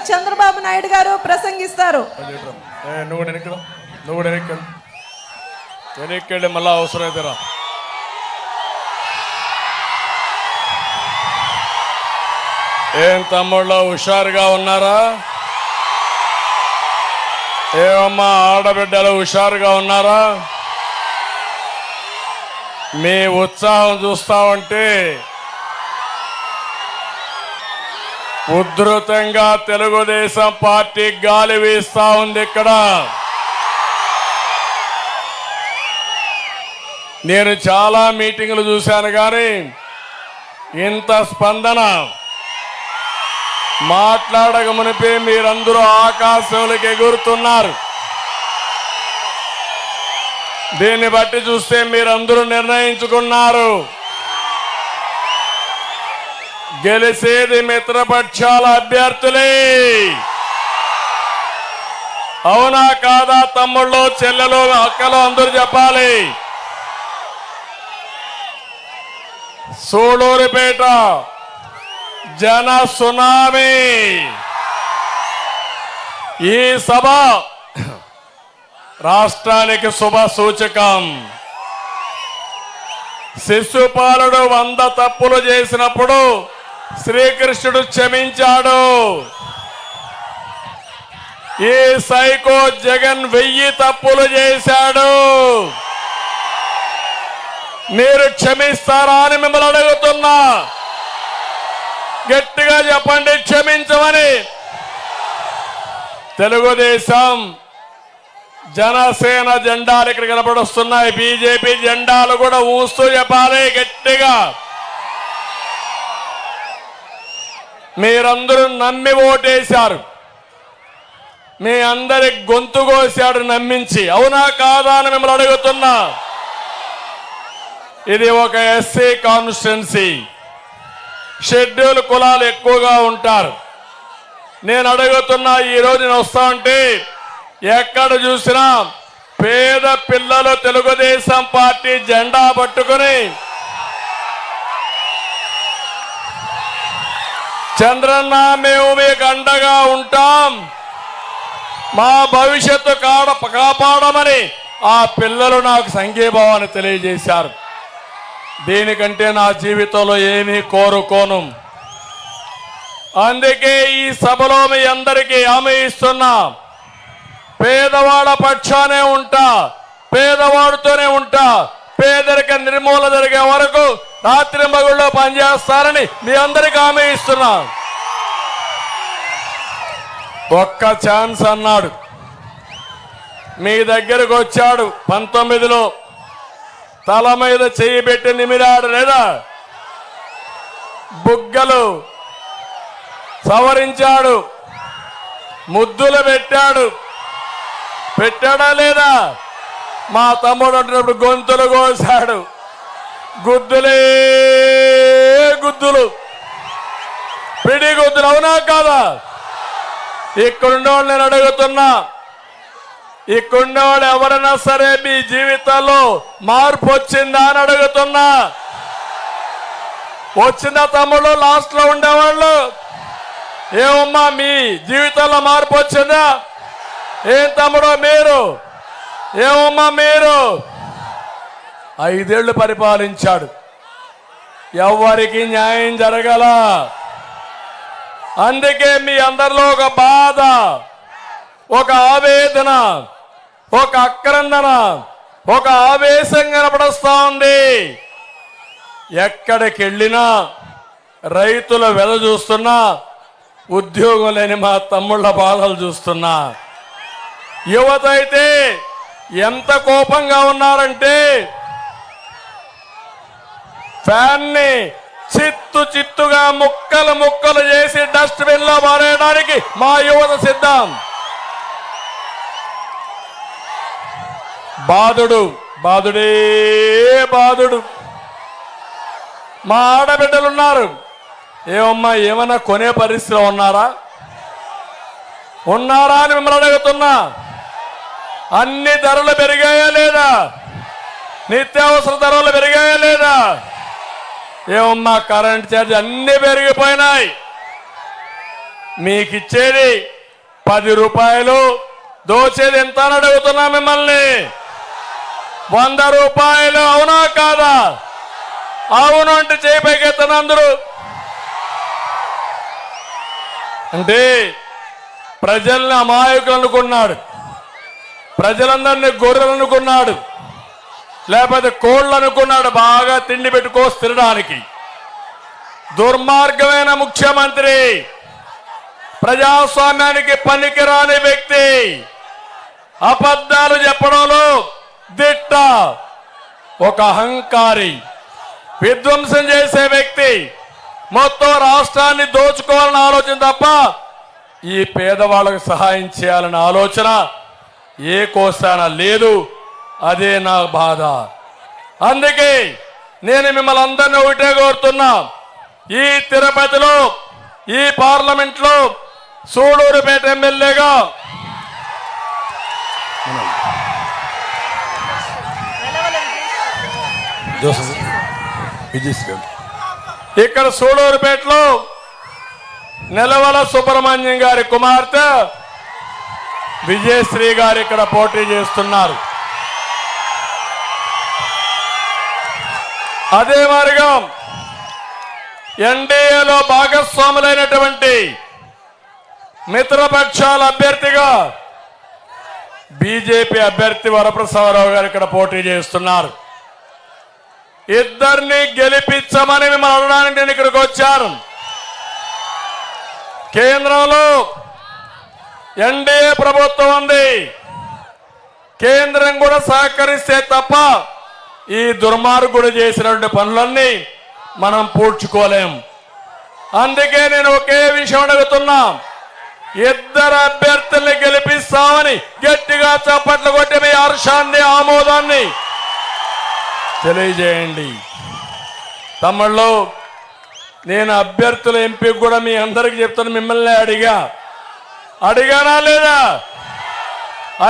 చంద్రబాబు నాయుడు గారు ప్రసంగిస్తారు. నువ్వు వెనక్కి మళ్ళా అవసరమైతేరా. ఏం తమ్ముళ్ళు హుషారుగా ఉన్నారా? ఏమమ్మా ఆడబిడ్డలు హుషారుగా ఉన్నారా? మీ ఉత్సాహం చూస్తా ఉంటే ఉధృతంగా తెలుగుదేశం పార్టీ గాలి వీస్తా ఉంది. ఇక్కడ నేను చాలా మీటింగులు చూశాను కానీ ఇంత స్పందన మాట్లాడక మునిపే మీరందరూ ఆకాశంలోకి ఎగురుతున్నారు. దీన్ని బట్టి చూస్తే మీరందరూ నిర్ణయించుకున్నారు, గెలిసేది మిత్రపక్షాల అభ్యర్థులే. అవునా కాదా తమ్ముళ్ళు, చెల్లెలు, అక్కలు అందరూ చెప్పాలి. సూళూరుపేట జన సునామీ. ఈ సభ రాష్ట్రానికి శుభ సూచకం. శిశుపాలుడు 100 తప్పులు చేసినప్పుడు శ్రీకృష్ణుడు క్షమించాడు. ఈ సైకో జగన్ 1000 తప్పులు చేశాడు. మీరు క్షమిస్తారా అని మిమ్మల్ని అడుగుతున్నా. గట్టిగా చెప్పండి క్షమించమని. తెలుగుదేశం జనసేన జెండాలు ఇక్కడ కనపడొస్తున్నాయి. బీజేపీ జెండాలు కూడా ఊస్తూ చెప్పాలి గట్టిగా. మీరందరూ నమ్మి ఓటేశారు. మీ అందరి గొంతు కోశాడు నమ్మించి. అవునా కాదా అని మిమ్మల్ని అడుగుతున్నా. ఇది ఒక ఎస్సీ కాన్స్టిట్యున్సీ. షెడ్యూల్ కులాలు ఎక్కువగా ఉంటారు. నేను అడుగుతున్నా, ఈరోజు నేను వస్తా ఉంటే ఎక్కడ చూసినా పేద పిల్లలు తెలుగుదేశం పార్టీ జెండా పట్టుకుని చంద్రన్న మేము మీకు అండగా ఉంటాం, మా భవిష్యత్తు కాపాడమని ఆ పిల్లలు నాకు సంఘీభావాన్ని తెలియజేశారు. దీనికంటే నా జీవితంలో ఏమీ కోరుకోను. అందుకే ఈ సభలో మీ అందరికీ హామీ ఇస్తున్నా, పేదవాళ్ళ పక్షానే ఉంటా, పేదవాడితోనే ఉంటా. పేదరిక నిర్మూలన జరిగే వరకు రాత్రి మగుళ్ళో పనిచేస్తారని మీ అందరికీ హామీ ఇస్తున్నా. ఒక్క ఛాన్స్ అన్నాడు. మీ దగ్గరకు వచ్చాడు 19లో, తల మీద చెయ్యి పెట్టి నిమిరాడు లేదా? బుగ్గలు సవరించాడు, ముద్దులు పెట్టాడా లేదా? మా తమ్ముడు అంటున్నప్పుడు గొంతులు కోసాడు. గుద్దులే గుద్దులు, పిడి గుద్దులు. అవునా కాదా? ఇక్కడుండేవాళ్ళు నేను అడుగుతున్నా, ఇక్కడుండేవాళ్ళు ఎవరైనా సరే మీ జీవితాల్లో మార్పు వచ్చిందా అని అడుగుతున్నా. వచ్చిందా తమ్ముళ్ళు? లాస్ట్ లో ఉండేవాళ్ళు ఏమమ్మా మీ జీవితాల్లో మార్పు వచ్చిందా? ఏం తమ్ముడు మీరు? ఏమమ్మా మీరు? 5 ఏళ్లు పరిపాలించాడు, ఎవరికి న్యాయం జరగల. అందుకే మీ అందరిలో ఒక బాధ, ఒక ఆవేదన, ఒక ఆక్రందన, ఒక ఆవేశం కనపడొస్తా ఉంది. ఎక్కడికి వెళ్ళినా రైతుల వెల చూస్తున్నా, ఉద్యోగం లేని మా తమ్ముళ్ళ బాధలు చూస్తున్నా. యువత అయితే ఎంత కోపంగా ఉన్నారంటే ఫ్యాన్ని చిత్తుగా ముక్కలు చేసి డస్ట్బిన్ లో మారేయడానికి మా యువత సిద్ధం. బాధుడే బాధుడు. మా ఆడబిడ్డలున్నారు. ఏమమ్మా ఏమన్నా కొనే పరిస్థితిలో ఉన్నారా అని మిమ్మల్ని అడుగుతున్నా. అన్ని ధరలు పెరిగాయా లేదా? నిత్యావసర ధరలు పెరిగాయా లేదా? ఏమమ్మా కరెంట్ ఛార్జ్ అన్ని పెరిగిపోయినాయి. మీకు ఇచ్చేది 10 రూపాయలు, దోచేది ఎంత అని అడుగుతున్నా మిమ్మల్ని. 100 రూపాయలు, అవునా కాదా? అవును అంటే చేయి పైకెత్తన అందరూ. అంటే ప్రజల్ని అమాయకులు అనుకున్నాడు, ప్రజలందరినీ గొర్రెలు అనుకున్నాడు, లేకపోతే కోళ్ళు అనుకున్నాడు, బాగా తిండి పెట్టుకో తినడానికి. దుర్మార్గమైన ముఖ్యమంత్రి, ప్రజాస్వామ్యానికి పనికిరాని వ్యక్తి, అబద్ధాలు చెప్పడంలో దిట్ట, ఒక అహంకారి, విధ్వంసం చేసే వ్యక్తి, మొత్తం రాష్ట్రాన్ని దోచుకోవాలని ఆలోచన తప్ప ఈ పేదవాళ్ళకు సహాయం చేయాలనే ఆలోచన ఏ కోసాన లేదు. అదే నా బాధ. అందుకే నేను మిమ్మల్ని అందరినీ ఒకటే కోరుతున్నా, ఈ తిరుపతిలో, ఈ పార్లమెంట్లో సూళూరుపేట ఎమ్మెల్యేగా ఇక్కడ సూళూరుపేటలో నెలవల సుబ్రహ్మణ్యం గారి కుమార్తె విజయశ్రీ గారు ఇక్కడ పోటీ చేస్తున్నారు. అదే మాదిరిగా ఎన్డీఏలో భాగస్వాములైనటువంటి మిత్రపక్షాల అభ్యర్థిగా బీజేపీ అభ్యర్థి వరప్రసాదరావు గారు ఇక్కడ పోటీ చేస్తున్నారు. ఇద్దరిని గెలిపించమని మిమ్మల్ని అడగడానికి నేను ఇక్కడికి వచ్చాను. కేంద్రంలో ఎన్డీఏ ప్రభుత్వం ఉంది, కేంద్రం కూడా సహకరిస్తే తప్ప ఈ దుర్మార్గుడు చేసినటువంటి పనులన్నీ మనం పూడ్చుకోలేం. అందుకే నేను ఒకే విషయం అడుగుతున్నా, ఇద్దరు అభ్యర్థుల్ని గెలిపిస్తామని గట్టిగా చప్పట్లు కొట్టి మీ హర్షాన్ని, ఆమోదాన్ని తెలియజేయండి. తమ్ముళ్ళు, నేను అభ్యర్థుల ఎంపీ కూడా మీ అందరికి చెప్తాను, మిమ్మల్ని అడిగానా లేదా?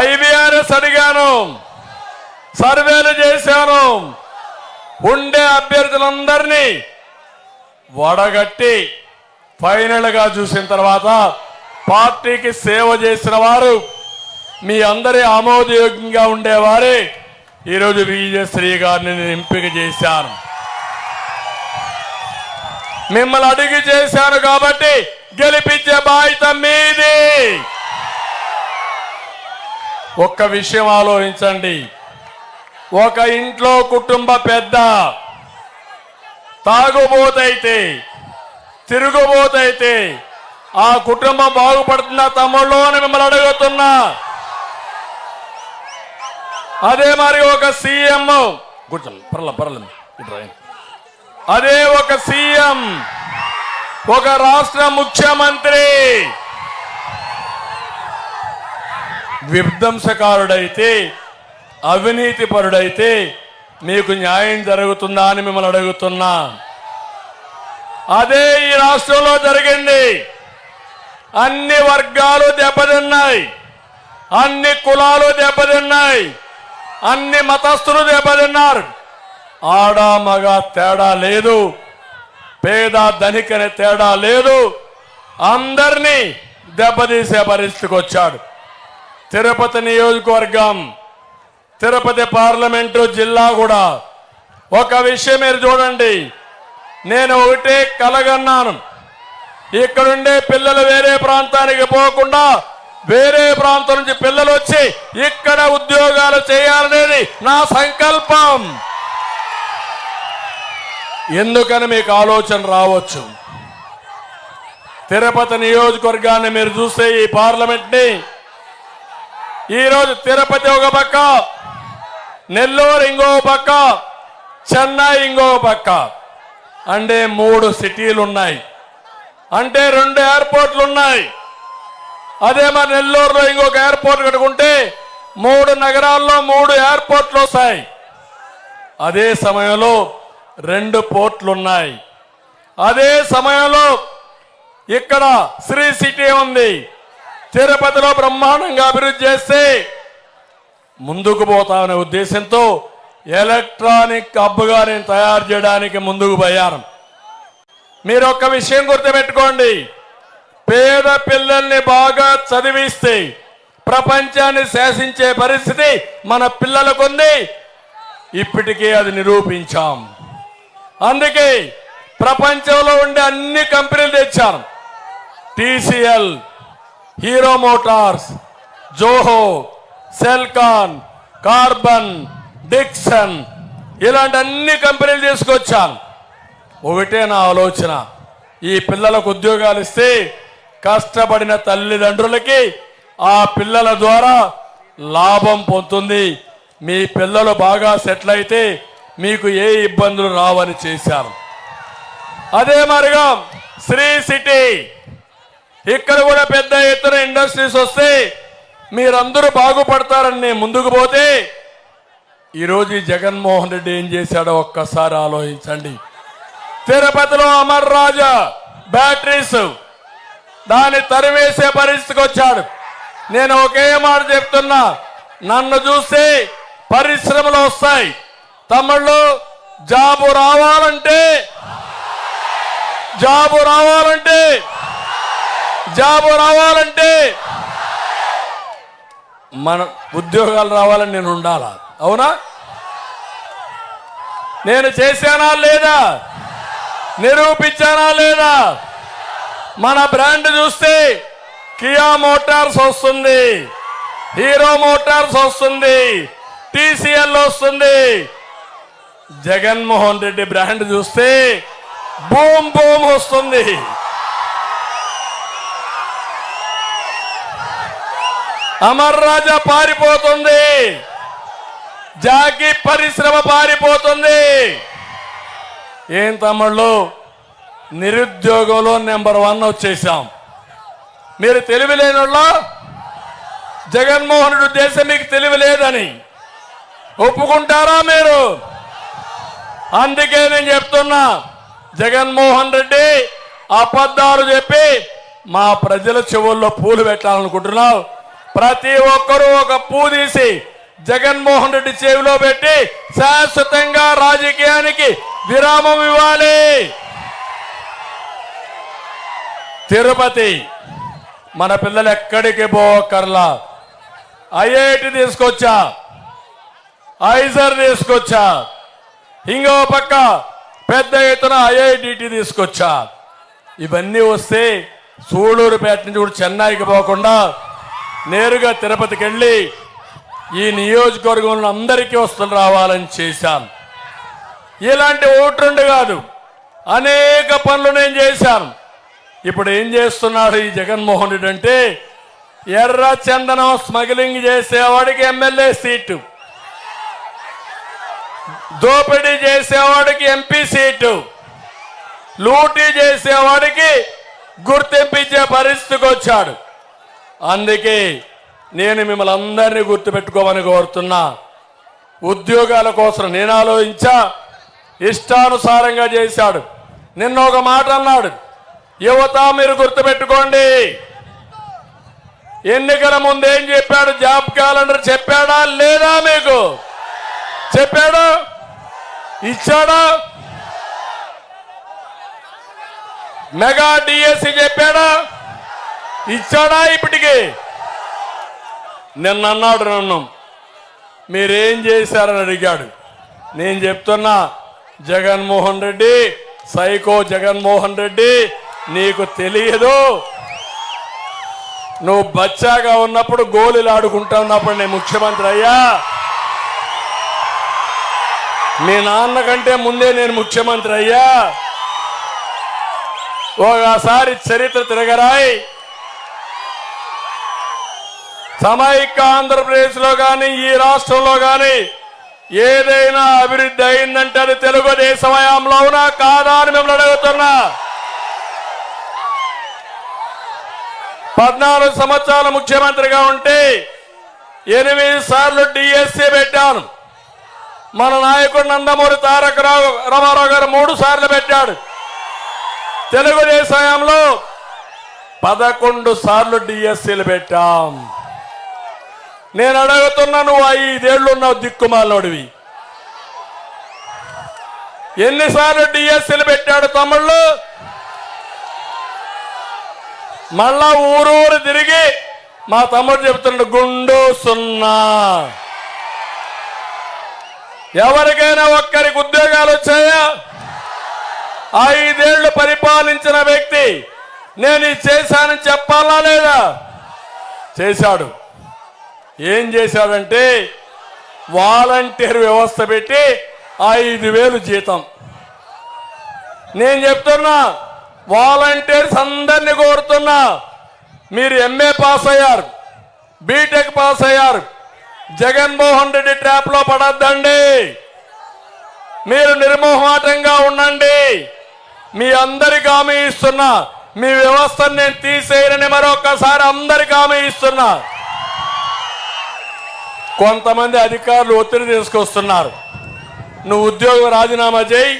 IVRS అడిగాను, సర్వేలు చేశాను. ఉండే అభ్యర్థులందరినీ వడగట్టి ఫైనల్ గా చూసిన తర్వాత పార్టీకి సేవ చేసిన వారు, మీ అందరి ఆమోదయోగ్యంగా ఉండేవారే ఈరోజు విజయశ్రీ గారిని నేను ఎంపిక చేశాను. మిమ్మల్ని అడిగి చేశాను కాబట్టి గెలిపించే బాధ్యత మీది. ఒక్క విషయం ఆలోచించండి, ఒక ఇంట్లో కుటుంబ పెద్ద తాగుబోతైతే, తిరుగుబోతైతే ఆ కుటుంబం బాగుపడుతుందా తమ్ముళ్ళు అని మిమ్మల్ని అడుగుతున్నా. అదే మరి ఒక సీఎం, అదే ఒక సీఎం, ఒక రాష్ట్ర ముఖ్యమంత్రి విధ్వంసకారుడైతే, అవినీతి పరుడైతే మీకు న్యాయం జరుగుతుందా అని మిమ్మల్ని అడుగుతున్నా. అదే ఈ రాష్ట్రంలో జరిగింది. అన్ని వర్గాలు దెబ్బతిన్నాయి, అన్ని కులాలు దెబ్బతిన్నాయి, అన్ని మతస్థులు దెబ్బతిన్నారు. ఆడ మగ తేడా లేదు, పేద ధనికనే తేడా లేదు, అందరినీ దెబ్బతీసే పరిస్థితికి వచ్చాడు. తిరుపతి నియోజకవర్గం, తిరుపతి పార్లమెంటు జిల్లా కూడా ఒక విషయం మీరు చూడండి. నేను ఒకటే కలగన్నాను, ఇక్కడుండే పిల్లలు వేరే ప్రాంతానికి పోకుండా వేరే ప్రాంతం నుంచి పిల్లలు వచ్చి ఇక్కడ ఉద్యోగాలు చేయాలనేది నా సంకల్పం. ఎందుకని మీకు ఆలోచన రావచ్చు. తిరుపతి నియోజకవర్గాన్ని మీరు చూస్తే, ఈ పార్లమెంట్ ని ఈరోజు తిరుపతి ఒక పక్క, నెల్లూరు ఇంకో పక్క, చెన్నై ఇంకో పక్క, అంటే 3 సిటీలు ఉన్నాయి, అంటే 2 ఎయిర్పోర్ట్లు ఉన్నాయి. అదే మరి నెల్లూరులో ఇంకొక ఎయిర్పోర్ట్ కట్టుకుంటే 3 నగరాల్లో 3 ఎయిర్పోర్ట్లు వస్తాయి. అదే సమయంలో 2 పోర్ట్లు ఉన్నాయి. అదే సమయంలో ఇక్కడ శ్రీ సిటీ ఉంది. తిరుపతిలో బ్రహ్మాండంగా అభివృద్ధి చేస్తే ముందుకు పోతామనే ఉద్దేశంతో ఎలక్ట్రానిక్ హబ్గా నేను తయారు చేయడానికి ముందుకు పోయాను. మీరు ఒక్క విషయం గుర్తుపెట్టుకోండి, పేద పిల్లల్ని బాగా చదివిస్తే ప్రపంచాన్ని శాసించే పరిస్థితి మన పిల్లలకుంది. ఇప్పటికే అది నిరూపించాం. అందుకే ప్రపంచంలో ఉండే అన్ని కంపెనీలు తెచ్చాను. TCL, hero Motors, Zoho, Celkon, carbon, Dixon ఇలాంటి అన్ని కంపెనీలు తీసుకొచ్చాను. ఒకటే నా ఆలోచన, ఈ పిల్లలకు ఉద్యోగాలు ఇస్తే కష్టపడిన తల్లిదండ్రులకి ఆ పిల్లల ద్వారా లాభం పొందుతుంది. మీ పిల్లలు బాగా సెటిల్ అయితే మీకు ఏ ఇబ్బందులు రావని చేశారు. అదే మరిగా శ్రీ సిటీ, ఇక్కడ కూడా పెద్ద ఎత్తున ఇండస్ట్రీస్ వస్తే మీరందరూ బాగుపడతారని నేను ముందుకు పోతే ఈరోజు ఈ జగన్మోహన్ రెడ్డి ఏం చేశాడో ఒక్కసారి ఆలోచించండి. తిరుపతిలో అమర్ రాజా బ్యాటరీస్ దాన్ని తరివేసే పరిస్థితికి వచ్చాడు. నేను ఒకే మాట చెప్తున్నా, నన్ను చూస్తే పరిశ్రమలు వస్తాయి. తమిళ్లో జాబు రావాలంటే మన ఉద్యోగాలు రావాలని నేను ఉండాలా? అవునా? నేను చేశానా లేదా? నిరూపించానా లేదా? మన బ్రాండ్ చూస్తే కియా మోటార్స్ వస్తుంది, హీరో మోటార్స్ వస్తుంది, టీసీఎల్ వస్తుంది. జగన్మోహన్ రెడ్డి బ్రాండ్ చూస్తే బూమ్ బూమ్ వస్తుంది. అమర్ రాజా పారిపోతుంది, జాకీ పరిశ్రమ పారిపోతుంది. ఏం తమ్ముళ్ళు, నిరుద్యోగంలో నెంబర్ 1 వచ్చేసాం. మీరు తెలివి లేనోళ్ళ జగన్మోహన్ రెడ్డి ఉద్దేశం మీకు తెలివి లేదని ఒప్పుకుంటారా మీరు? అందుకే నేను చెప్తున్నా, జగన్మోహన్ రెడ్డి అబద్ధాలు చెప్పి మా ప్రజల చెవుల్లో పూలు పెట్టాలనుకుంటున్నావు. ప్రతి ఒక్కరూ ఒక పూ తీసి జగన్మోహన్ రెడ్డి చెవిలో పెట్టి శాశ్వతంగా రాజకీయానికి విరామం ఇవ్వాలి. తిరుపతి మన పిల్లలు ఎక్కడికి పోకర్లా. ఐఐటి తీసుకొచ్చా, ఐజర్ తీసుకొచ్చా, ఇంకో పక్క పెద్ద ఎత్తున ఐఐటిటి తీసుకొచ్చా. ఇవన్నీ వస్తే సూళూరుపేట నుంచి కూడా చెన్నైకి పోకుండా నేరుగా తిరుపతికి వెళ్ళి ఈ నియోజకవర్గంలో అందరికీ వస్తువులు రావాలని చేశాను. ఇలాంటి ఓట్రుండి కాదు, అనేక పనులు నేను చేశాను. ఇప్పుడు ఏం చేస్తున్నాడు ఈ జగన్మోహన్ రెడ్డి అంటే, ఎర్ర చందనం స్మగ్లింగ్ చేసేవాడికి ఎమ్మెల్యే సీటు, దోపిడీ చేసేవాడికి ఎంపీ సీటు, లూటీ చేసేవాడికి గుర్తింపించే పరిస్థితికి వచ్చాడు. అందుకే నేను మిమ్మల్ని అందరినీ గుర్తుపెట్టుకోమని కోరుతున్నా. ఉద్యోగాల కోసం నేను ఆలోచించా, ఇష్టానుసారంగా చేశాడు. నిన్న ఒక మాట అన్నాడు, యువత మీరు గుర్తుపెట్టుకోండి. ఎన్నికల ముందు ఏం చెప్పాడు? జాబ్ క్యాలెండర్ చెప్పాడా లేదా? మీకు చెప్పాడా? ఇచ్చాడా? మెగా డిఎస్సి చెప్పాడా? ఇచ్చాడా? ఇప్పటికి నిన్న అన్నాడు, నన్ను మీరేం చేశారని అడిగాడు. నేను చెప్తున్నా, జగన్మోహన్ రెడ్డి, సైకో జగన్మోహన్ రెడ్డి, నీకు తెలియదు. నువ్వు బచ్చాగా ఉన్నప్పుడు గోళీలు ఆడుకుంటా ఉన్నప్పుడు నేను ముఖ్యమంత్రి అయ్యా. మీ నాన్న కంటే ముందే నేను ముఖ్యమంత్రి అయ్యా. ఒకసారి చరిత్ర తిరగరాయి. సమైక్య ఆంధ్రప్రదేశ్లో కానీ ఈ రాష్ట్రంలో కానీ ఏదైనా అభివృద్ధి అయిందంటే అది తెలుగుదేశం హయాంలో ఉన్నా కాదా అని మిమ్మల్ని అడుగుతున్నా. 14 సంవత్సరాలు ముఖ్యమంత్రిగా ఉంటే 8 సార్లు డిఎస్సి పెట్టాను. మన నాయకుడు నందమూరి తారక రామారావు గారు 3 సార్లు పెట్టాడు. తెలుగుదేశం హయాంలో 11 సార్లు డిఎస్సీలు పెట్టాం. నేను అడుగుతున్నా, నువ్వు 5 ఏళ్ళు ఉన్నావు దిక్కుమాలోడివి, ఎన్నిసార్లు డిఎస్సీలు పెట్టాడు తమ్ముళ్ళు? మళ్ళా ఊరూరు తిరిగి మా తమ్ముడు చెప్తున్నాడు గుండు సున్నా. ఎవరికైనా ఒక్కరికి ఉద్యోగాలు వచ్చాయా? 5 ఏళ్లు పరిపాలించిన వ్యక్తి నేను ఇది చేశానని చెప్పాలా లేదా? చేశాడు. ఏం చేశాడంటే వాలంటీర్ వ్యవస్థ పెట్టి 5,000 జీతం. నేను చెప్తున్నా, వాలంటీర్స్ అందరినీ కోరుతున్నా, మీరు ఎంఏ పాస్ అయ్యారు, బీటెక్ పాస్ అయ్యారు, జగన్మోహన్ రెడ్డి ట్రాప్ లో పడద్దండి. మీరు నిర్మోహమాటంగా ఉండండి. మీ అందరికి హామీ ఇస్తున్నా, మీ వ్యవస్థను నేను తీసేయనని మరొకసారి అందరికి హామీ ఇస్తున్నా. కొంతమంది అధికారులు ఒత్తిడి తీసుకొస్తున్నారు, నువ్వు ఉద్యోగం రాజీనామా చేయి,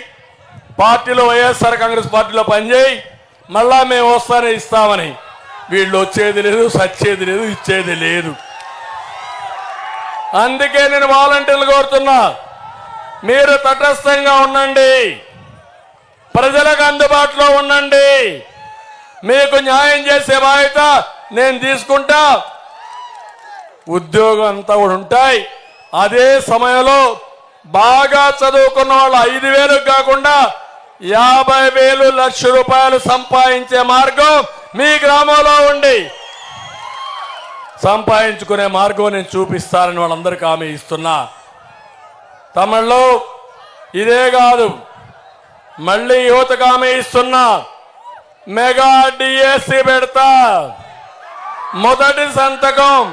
పార్టీలో వైఎస్ఆర్ కాంగ్రెస్ పార్టీలో పనిచేయి, మళ్ళా మేము వస్తానే ఇస్తామని. వీళ్ళు వచ్చేది లేదు, సచ్చేది లేదు, ఇచ్చేది లేదు. అందుకే నేను వాలంటీర్లు కోరుతున్నా, మీరు తటస్థంగా ఉండండి, ప్రజలకు అందుబాటులో ఉండండి. మీకు న్యాయం చేసే బాధ్యత నేను తీసుకుంటా. ఉద్యోగం అంతా కూడా ఉంటాయి. అదే సమయంలో బాగా చదువుకున్న వాళ్ళు 5,000 కాకుండా 50,000 లక్ష రూపాయలు సంపాదించే మార్గం మీ గ్రామంలో ఉండి సంపాదించుకునే మార్గం నేను చూపిస్తానని వాళ్ళందరికీ హామీ ఇస్తున్నా. తమిళ్లో ఇదే కాదు, మళ్ళీ యువతకు హామీ ఇస్తున్నా, మెగా డిఎస్సి పెడతా. మొదటి సంతకం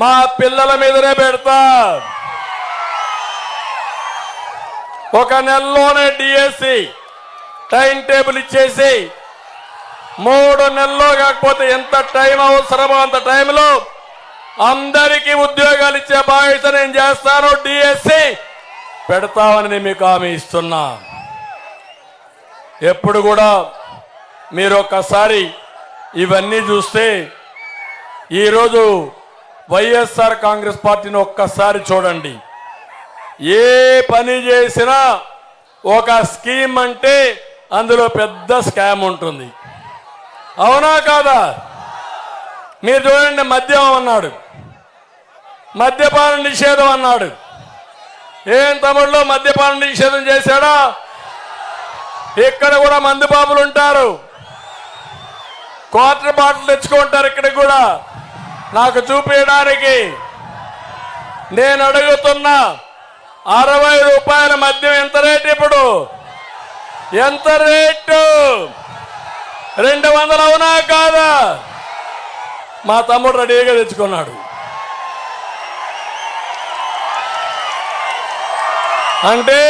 మా పిల్లల మీదనే పెడతా. 1 నెలలోనే డిఎస్సి టైం టేబుల్ ఇచ్చేసి 3 నెలల్లో కాకపోతే ఎంత టైం అవసరమో అంత టైంలో అందరికీ ఉద్యోగాలు ఇచ్చే బాధ్యత నేను చేస్తాను. డిఎస్సి పెడతామని మీకు హామీ ఇస్తున్నా. ఎప్పుడు కూడా మీరు ఒక్కసారి ఇవన్నీ చూస్తే, ఈరోజు వైఎస్ఆర్ కాంగ్రెస్ పార్టీని ఒక్కసారి చూడండి. ఏ పని చేసినా ఒక స్కీమ్ అంటే అందులో పెద్ద స్కామ్ ఉంటుంది. అవునా కాదా? మీరు చూడండి, మద్యం అన్నాడు, మద్యపాన నిషేధం అన్నాడు. ఏం తమిళ్లో మద్యపాన నిషేధం చేశాడా? ఇక్కడ కూడా మందు బాబులు ఉంటారు, క్వార్టర్ బాటిల్ తెచ్చుకుంటారు. ఇక్కడ కూడా నాకు చూపించడానికి నేను అడుగుతున్నా, 60 రూపాయల మద్యం ఎంత రేటు? ఇప్పుడు ఎంత రేటు? 200 అవునా కాదా? మా తమ్ముడు రెడీగా తెచ్చుకున్నాడు. అంటే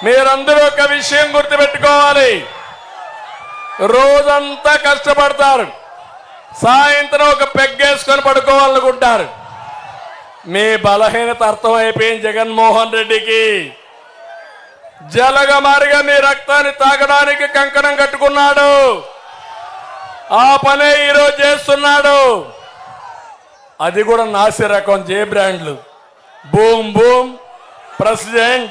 మీరందరూ ఒక విషయం గుర్తుపెట్టుకోవాలి, రోజంతా కష్టపడతారు, సాయంత్రం ఒక పెగ్గేసుకొని పడుకోవాలనుకుంటారు. మీ బలహీనత అర్థమైపోయింది జగన్మోహన్ రెడ్డికి. జలగమారిగా మీ రక్తాన్ని తాగడానికి కంకణం కట్టుకున్నాడు. ఆ పనే ఈరోజు చేస్తున్నాడు. అది కూడా నాసి రకం జే బ్రాండ్లు. బూమ్ బూమ్, ప్రెసిడెంట్,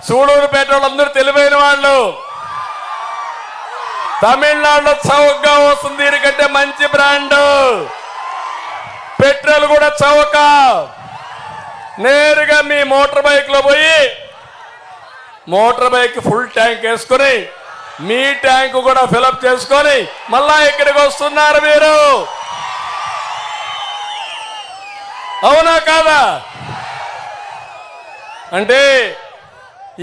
సూడూరుపేట వాళ్ళందరూ తెలివైన వాళ్ళు. తమిళనాడులో చౌకగా వస్తుంది, దీనికంటే మంచి బ్రాండ్. పెట్రోల్ కూడా చౌక. నేరుగా మీ మోటార్ బైక్ లో పోయి మోటార్ బైక్ ఫుల్ ట్యాంక్ వేసుకొని మీ ట్యాంక్ కూడా ఫిలప్ చేసుకొని మళ్ళా ఇక్కడికి వస్తున్నారు మీరు. అవునా కాదా? అంటే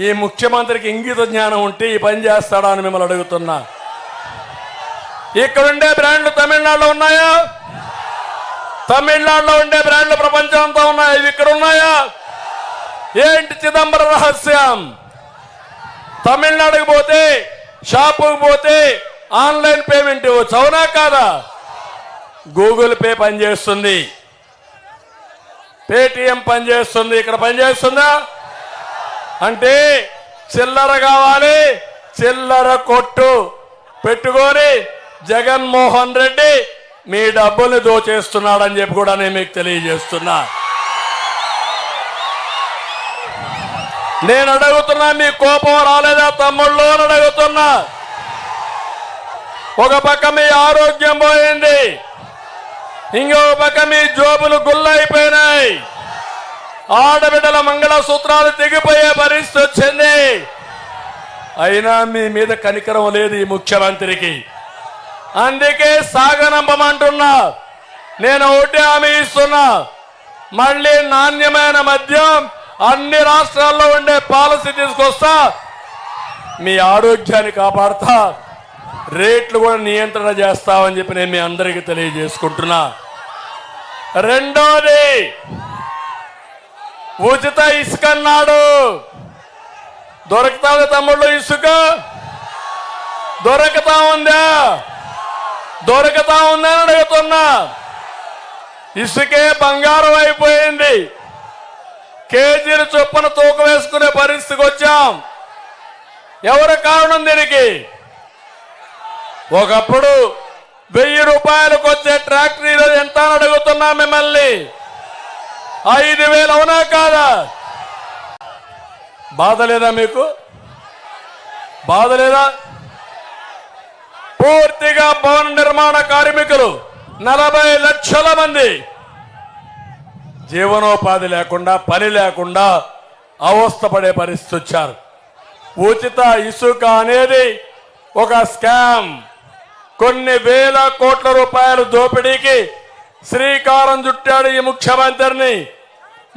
ఈ ముఖ్యమంత్రికి ఇంగిత జ్ఞానం ఉంటే ఈ పని చేస్తాడా అని మిమ్మల్ని అడుగుతున్నా. ఇక్కడుండే బ్రాండ్లు తమిళనాడులో ఉన్నాయా? తమిళనాడులో ఉండే బ్రాండ్లు ప్రపంచం అంతా ఉన్నాయా? ఇవి ఇక్కడ ఉన్నాయా? ఏంటి చిదంబరం రహస్యం? తమిళనాడుకు పోతే, షాపుకు పోతే ఆన్లైన్ పేమెంట్ ఇవ్వచ్చు. అవునా కాదా? గూగుల్ పే పనిచేస్తుంది, పేటిఎం పనిచేస్తుంది. ఇక్కడ పనిచేస్తుందా? అంటే చిల్లర కావాలి, చిల్లర కొట్టు పెట్టుకొని జగన్మోహన్ రెడ్డి మీ డబ్బుల్ని దోచేస్తున్నాడని చెప్పి కూడా నేను మీకు తెలియజేస్తున్నా. నేను అడుగుతున్నా, మీ కోపం రాలేదా తమ్ముళ్ళు అని అడుగుతున్నా. ఒక పక్క మీ ఆరోగ్యం పోయింది, ఇంకో పక్క మీ జోబులు గుల్లైపోయినాయి, ఆడబిడ్డల మంగళసూత్రాలు తెగిపోయే పరిస్థితి వచ్చింది. అయినా మీ మీద కనికరం లేదు ఈ ముఖ్యమంత్రికి. అందుకే సాగనంపమంటున్నా. నేను ఒకటి హామీ ఇస్తున్నా, మళ్ళీ నాణ్యమైన మద్యం అన్ని రాష్ట్రాల్లో ఉండే పాలసీ తీసుకొస్తా, మీ ఆరోగ్యాన్ని కాపాడుతా, రేట్లు కూడా నియంత్రణ చేస్తామని చెప్పి నేను మీ అందరికీ తెలియజేసుకుంటున్నా. రెండోది, ఉచిత ఇసుక అన్నాడు. దొరుకుతా ఉంది తమ్ముళ్ళు, ఇసుక దొరుకుతా ఉందా? దొరుకుతా ఉందని అడుగుతున్నా. ఇసుకే బంగారం అయిపోయింది. కేజీలు చొప్పున తూకం వేసుకునే పరిస్థితికి వచ్చాం. ఎవరు కారణం దీనికి? ఒకప్పుడు 1000 రూపాయలకు వచ్చే ట్రాక్టరీలో ఎంత అని అడుగుతున్నా మిమ్మల్ని. 5000 అవునా కాదా? బాధ లేదా మీకు? బాధ లేదా? పూర్తిగా భవన నిర్మాణ కార్మికులు 40 లక్షల మంది జీవనోపాధి లేకుండా, పని లేకుండా అవస్థపడే పరిస్థితి వచ్చారు. ఉచిత ఇసుక అనేది ఒక స్కామ్. కొన్ని వేల కోట్ల రూపాయల దోపిడీకి శ్రీకారం చుట్టాడు ఈ ముఖ్యమంత్రిని.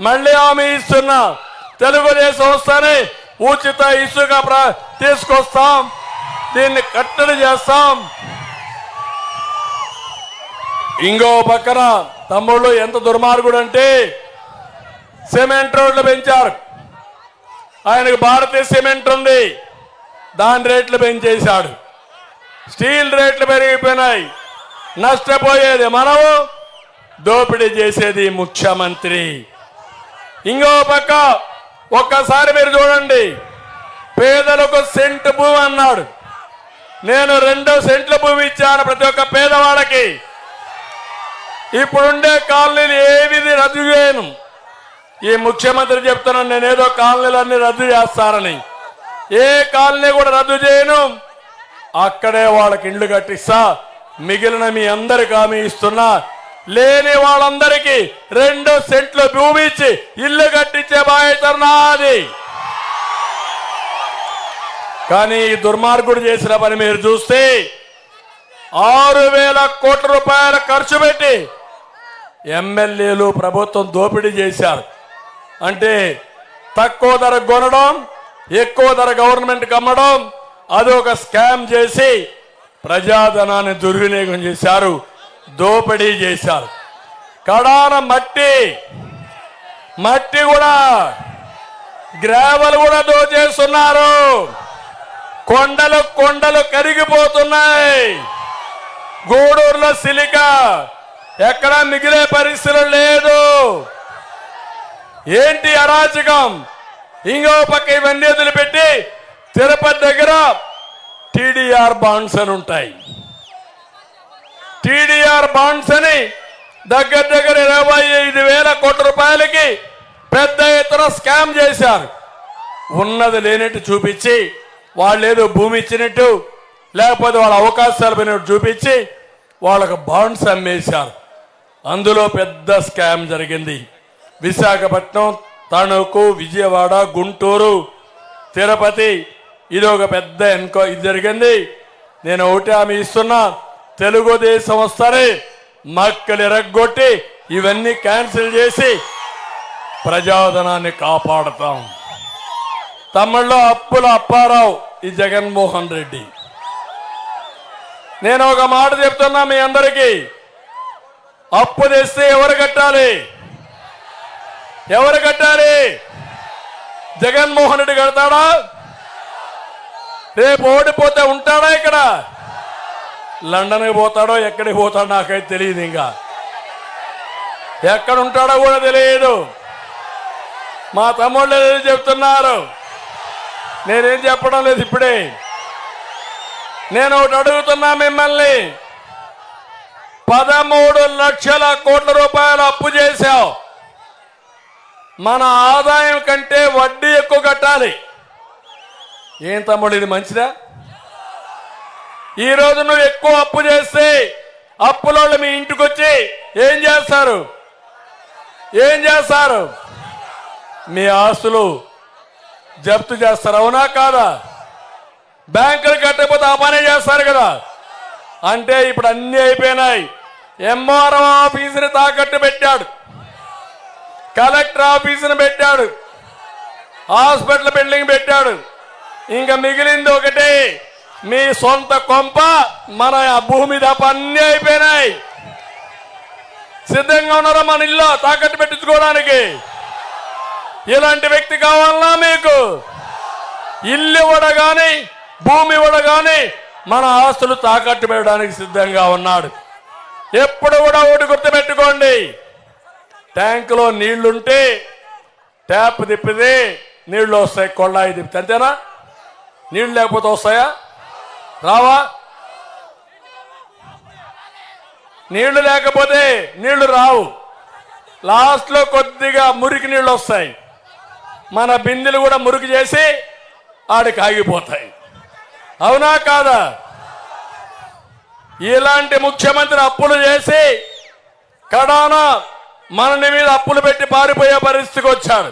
మళ్ళీ హామీ ఇస్తున్నా, తెలుగుదేశం వస్తానే ఉచిత ఇసుక తీసుకొస్తాం, దీన్ని కట్టడి చేస్తాం. ఇంకో పక్కన తమ్ముళ్ళు ఎంత దుర్మార్గుడు అంటే, సిమెంట్ రోడ్లు పెంచారు. ఆయనకు భారతీయ సిమెంట్ ఉంది, దాని రేట్లు పెంచేశాడు. స్టీల్ రేట్లు పెరిగిపోయినాయి. నష్టపోయేది మనము, దోపిడీ చేసేది ముఖ్యమంత్రి. ఇంకో పక్క ఒక్కసారి మీరు చూడండి, పేదలకు సెంటు భూమి అన్నాడు. నేను 2 సెంట్ల భూమి ఇచ్చాను ప్రతి ఒక్క పేదవాళ్ళకి. ఇప్పుడుండే కాలనీలు ఏవిది రద్దు చేయను. ఈ ముఖ్యమంత్రి చెప్తున్నాను, నేనేదో కాలనీలన్నీ రద్దు చేస్తానని. ఏ కాలనీ కూడా రద్దు చేయను. అక్కడే వాళ్ళకి ఇండ్లు కట్టిస్తా. మిగిలిన మీ అందరికి హామీ ఇస్తున్నా, లేని వాళ్ళందరికీ 2 సెంట్ల భూమి ఇచ్చి ఇల్లు కట్టించే బాధ్యత నాది. కానీ ఈ దుర్మార్గుడు చేసిన పని మీరు చూస్తే 6000 కోట్ల రూపాయల ఖర్చు పెట్టి ఎమ్మెల్యేలు ప్రభుత్వం దోపిడీ చేశారు. అంటే తక్కువ ధర కొనడం, ఎక్కువ ధర గవర్నమెంట్కి అమ్మడం, అది ఒక స్కామ్ చేసి ప్రజాధనాన్ని దుర్వినియోగం చేశారు, దోపిడీ చేశారు. కడాన మట్టి కూడా, గ్రావెల్ కూడా దోచేస్తున్నారు. కొండలు కరిగిపోతున్నాయి. గూడూరులో సిలికా ఎక్కడా మిగిలే పరిస్థితులు లేదు. ఏంటి అరాచకం? ఇంకో పక్క ఇవన్నీ వదిలిపెట్టి తిరుపతి దగ్గర టీడీఆర్ బాండ్స్ అని ఉంటాయి. టీడీఆర్ బాండ్స్ అని దగ్గర 25,000 కోట్ల రూపాయలకి పెద్ద ఎత్తున స్కామ్ చేశారు. ఉన్నది లేనట్టు చూపించి, వాళ్ళు ఏదో భూమి ఇచ్చినట్టు, లేకపోతే వాళ్ళ అవకాశాలు పోయినట్టు చూపించి వాళ్ళకు బాండ్స్ అమ్మేశారు. అందులో పెద్ద స్కామ్ జరిగింది. విశాఖపట్నం, తణుకు, విజయవాడ, గుంటూరు, తిరుపతి, ఇది ఒక పెద్ద ఇది జరిగింది. నేను ఒకటి హామీ ఇస్తున్నా, తెలుగుదేశం వస్తారే మక్కలు ఎరగొట్టి ఇవన్నీ క్యాన్సిల్ చేసి ప్రజాధనాన్ని కాపాడుతాం. తమిళలో అప్పుల అప్పారావు, ఈ జగన్మోహన్ రెడ్డి. నేను ఒక మాట చెప్తున్నా మీ అందరికీ, అప్పు తెస్తే ఎవరు కట్టాలి? ఎవరు కట్టాలి? జగన్మోహన్ రెడ్డి కడతాడా? రేపు ఓడిపోతే ఉంటాడా? ఇక్కడ లండన్కి పోతాడో ఎక్కడికి పోతాడో నాకైతే తెలియదు. ఇంకా ఎక్కడ ఉంటాడో కూడా తెలియదు. మా తమ్ముళ్ళు చెప్తున్నారు, నేనేం చెప్పడం లేదు. ఇప్పుడే నేను ఒకటి అడుగుతున్నా మిమ్మల్ని, 13 లక్షల కోట్ల రూపాయలు అప్పు చేశావు. మన ఆదాయం కంటే వడ్డీ ఎక్కువ కట్టాలి. ఏం తమ్ముడు, ఇది మంచిదా? ఈ రోజు నువ్వు ఎక్కువ అప్పు చేస్తే అప్పులోళ్ళు మీ ఇంటికి వచ్చి ఏం చేస్తారు? మీ ఆస్తులు జప్తు చేస్తారు, అవునా కాదా? బ్యాంకులు కట్టకపోతే ఆ పనే చేస్తారు కదా. అంటే ఇప్పుడు అన్ని అయిపోయినాయి. ఎంఆర్ఓ ఆఫీసుని తాకట్టు పెట్టాడు, కలెక్టర్ ఆఫీసుని పెట్టాడు, హాస్పిటల్ బిల్డింగ్ పెట్టాడు. ఇంకా మిగిలింది ఒకటి, మీ సొంత కొంప, మన భూమి తప్ప అన్ని అయిపోయినాయి. సిద్ధంగా ఉన్నారా మన ఇల్లు తాకట్టు పెట్టించుకోవడానికి? ఇలాంటి వ్యక్తి కావాలన్నా మీకు? ఇల్లు ఇవ్వడం కానీ భూమి ఇవ్వడం కానీ మన ఆస్తులు తాకట్టు పెట్టడానికి సిద్ధంగా ఉన్నాడు. ఎప్పుడు కూడా ఒకటి గుర్తుపెట్టుకోండి, ట్యాంకులో నీళ్లుంటే ట్యాప్ తిప్పితే నీళ్లు వస్తాయి, కొళ్ళాయి తిప్పితే, అంతేనా? నీళ్లు లేకపోతే వస్తాయా? రావా? నీళ్లు లేకపోతే నీళ్లు రావు. లాస్ట్లో కొద్దిగా మురికి నీళ్లు వస్తాయి. మన బిందెలు కూడా మురికి చేసి ఆడికి ఆగిపోతాయి, అవునా కాదా? ఇలాంటి ముఖ్యమంత్రి అప్పులు చేసి కడాన మన మీద అప్పులు పెట్టి పారిపోయే పరిస్థితికి వచ్చాడు.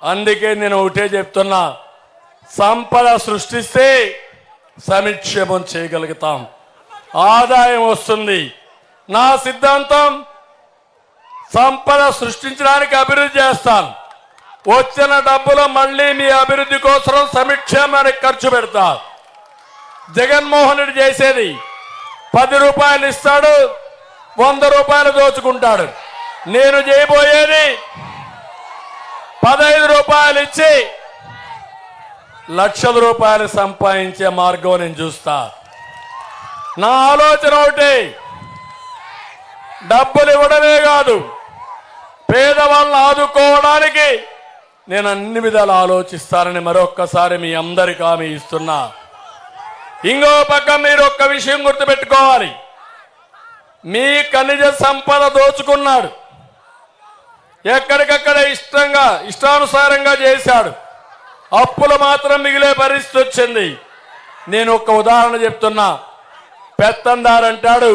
అందుకే నేను ఒకటే చెప్తున్నా, సంపద సృష్టిస్తే సంక్షేమం చేయగలుగుతాం, ఆదాయం వస్తుంది. నా సిద్ధాంతం, సంపద సృష్టించడానికి అభివృద్ధి చేస్తాను, వచ్చిన డబ్బులు మళ్ళీ మీ అభివృద్ధి కోసం సంక్షేమానికి ఖర్చు పెడతా. జగన్మోహన్ రెడ్డి చేసేది 10 రూపాయలు ఇస్తాడు, 100 రూపాయలు దోచుకుంటాడు. నేను చేయబోయేది 15 రూపాయలు ఇచ్చి లక్షల రూపాయలు సంపాదించే మార్గం నేను చూస్తా. నా ఆలోచన ఒకటి, డబ్బులు ఇవ్వడమే కాదు, పేదవాళ్ళని ఆదుకోవడానికి నేను అన్ని విధాలు ఆలోచిస్తానని మరొక్కసారి మీ అందరికీ హామీ ఇస్తున్నా. ఇంకో పక్క మీరు ఒక్క విషయం గుర్తుపెట్టుకోవాలి, మీ ఖనిజ సంపద దోచుకున్నాడు, ఎక్కడికక్కడ ఇష్టానుసారంగా చేశాడు, అప్పులు మాత్రం మిగిలే పరిస్థితి వచ్చింది. నేను ఒక ఉదాహరణ చెప్తున్నా, పెత్తందారు అంటాడు,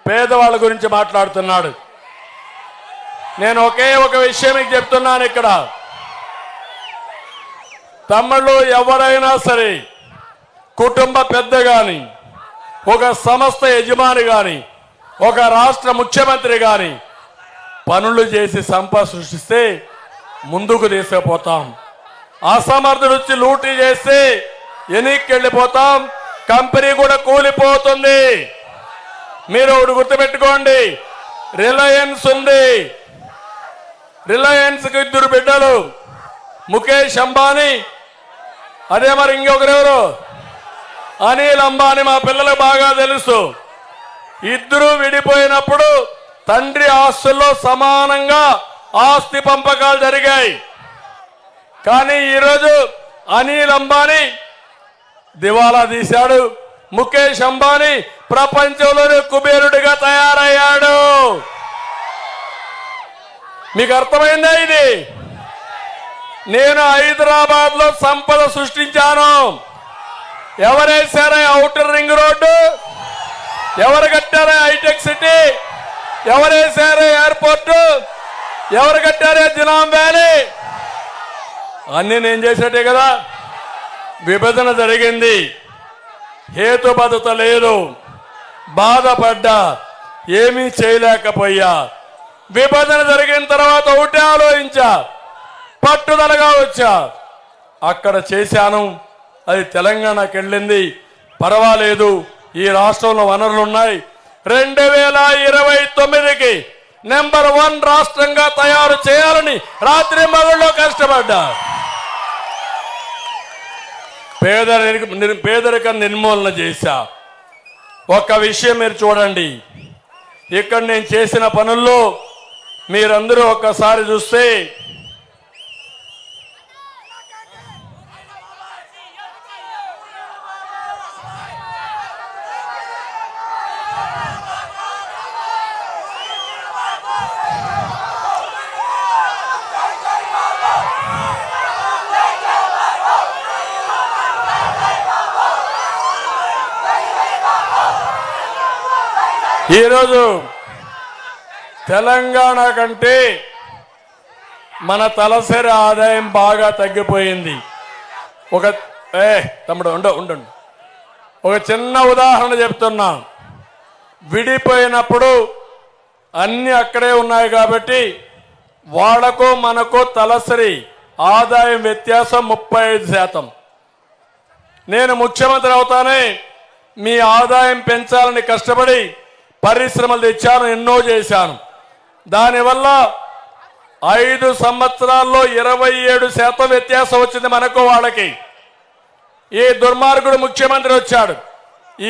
పేదవాళ్ళ గురించి మాట్లాడుతున్నాడు. నేను ఒకే ఒక విషయం మీకు చెప్తున్నాను, ఇక్కడ తమ్ముళ్ళు ఎవరైనా సరే, కుటుంబ పెద్ద కానీ, ఒక సంస్థ యజమాని కానీ, ఒక రాష్ట్ర ముఖ్యమంత్రి కానీ పనులు చేసి సంపద సృష్టిస్తే ముందుకు తీసుకుపోతాం. అసమర్థుడు వచ్చి లూటీ చేస్తే వెనక్కి వెళ్ళిపోతాం, కంపెనీ కూడా కూలిపోతుంది. మీరు ఒకటి గుర్తుపెట్టుకోండి, రిలయన్స్ ఉంది, రిలయన్స్కి 2 బిడ్డలు, ముఖేష్ అంబానీ, అదే మరి ఇంకొకరెవరు, అనిల్ అంబానీ. మా పిల్లలకు బాగా తెలుసు. ఇద్దరు విడిపోయినప్పుడు తండ్రి ఆస్తుల్లో సమానంగా ఆస్తి పంపకాలు జరిగాయి. కానీ ఈరోజు అనిల్ అంబానీ దివాలా తీశాడు, ముఖేష్ అంబానీ ప్రపంచంలోనే కుబేరుడిగా తయారయ్యాడు. మీకు అర్థమైందా ఇది? నేను హైదరాబాద్ లో సంపద సృష్టించాను. ఎవరేసారా ఔటర్ రింగ్ రోడ్డు, ఎవరు కట్టారా హైటెక్ సిటీ, ఎవరేసారా ఎయిర్పోర్టు, ఎవరు కట్టారా జినాం వ్యాలీ, అన్ని నేను చేసేటే కదా. విభజన జరిగింది, హేతుబద్ధత లేదు, బాధపడ్డా, ఏమీ చేయలేకపోయా. విభజన జరిగిన తర్వాత ఒకటే ఆలోచించా, పట్టుదలగా వచ్చా, అక్కడ చేశాను. అది తెలంగాణకి వెళ్ళింది, పర్వాలేదు, ఈ రాష్ట్రంలో వనరులు ఉన్నాయి. 2029కి నెంబర్ 1 రాష్ట్రంగా తయారు చేయాలని రాత్రి మగళ్ళలో కష్టపడ్డా. పేదరిక నిర్మూలన చేశా. ఒక విషయం మీరు చూడండి, ఇక్కడ నేను చేసిన పనుల్లో మీరందరూ ఒక్కసారి చూస్తే ఈరోజు తెలంగాణ కంటే మన తలసరి ఆదాయం బాగా తగ్గిపోయింది. ఒక తమ్ముడు ఉండు ఒక చిన్న ఉదాహరణ చెప్తున్నా. విడిపోయినప్పుడు అన్ని అక్కడే ఉన్నాయి కాబట్టి వాళ్లకు మనకు తలసరి ఆదాయం వ్యత్యాసం 35%. నేను ముఖ్యమంత్రి అవుతానే మీ ఆదాయం పెంచాలని కష్టపడి పరిశ్రమలు తెచ్చాను, ఎన్నో చేశాను. దానివల్ల 5 సంవత్సరాల్లో 27% వ్యత్యాసం వచ్చింది మనకు వాళ్ళకి. ఈ దుర్మార్గుడు ముఖ్యమంత్రి వచ్చాడు,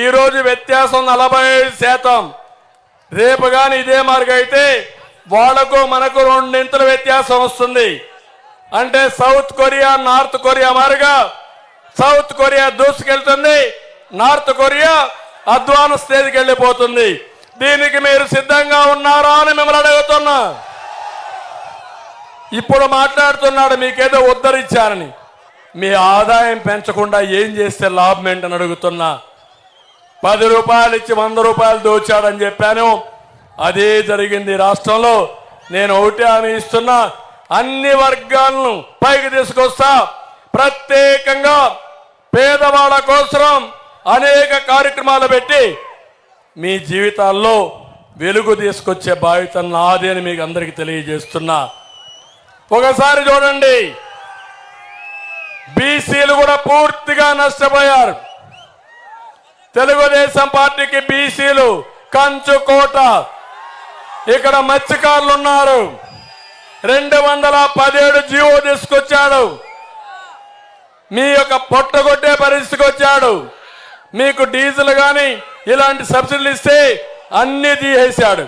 ఈరోజు వ్యత్యాసం 45%. రేపు కానీ ఇదే మార్గం అయితే వాళ్లకు మనకు 2 ఇంతల వ్యత్యాసం వస్తుంది. అంటే సౌత్ కొరియా నార్త్ కొరియా మారుగా సౌత్ కొరియా దూసుకెళ్తుంది, నార్త్ కొరియా అడ్వాన్స్ స్టేజ్కి వెళ్ళిపోతుంది. దీనికి మీరు సిద్ధంగా ఉన్నారా అని మిమ్మల్ని అడుగుతున్నా. ఇప్పుడు మాట్లాడుతున్నాడు మీకేదో ఉద్ధరించారని. మీ ఆదాయం పెంచకుండా ఏం చేస్తే లాభం ఏంటని అడుగుతున్నా. 10 రూపాయలు ఇచ్చి 100 రూపాయలు దోచాడని చెప్పాను, అదే జరిగింది రాష్ట్రంలో. నేను ఒకటి హామీ ఇస్తున్నా, అన్ని వర్గాలను పైకి తీసుకొస్తా. ప్రత్యేకంగా పేదవాళ్ళ కోసం అనేక కార్యక్రమాలు పెట్టి మీ జీవితాల్లో వెలుగు తీసుకొచ్చే బాధ్యత నాది అని మీకు అందరికీ తెలియజేస్తున్నా. ఒకసారి చూడండి, బీసీలు కూడా పూర్తిగా నష్టపోయారు. తెలుగుదేశం పార్టీకి బీసీలు కంచుకోట. ఇక్కడ మత్స్యకారులు ఉన్నారు, 217 జీవో తీసుకొచ్చాడు. మీ యొక్క పొట్టగొట్టే పరిస్థితికి వచ్చాడు. మీకు డీజిల్ కానీ ఇలాంటి సబ్సిడీలు ఇస్తే అన్ని తీసేశాడు.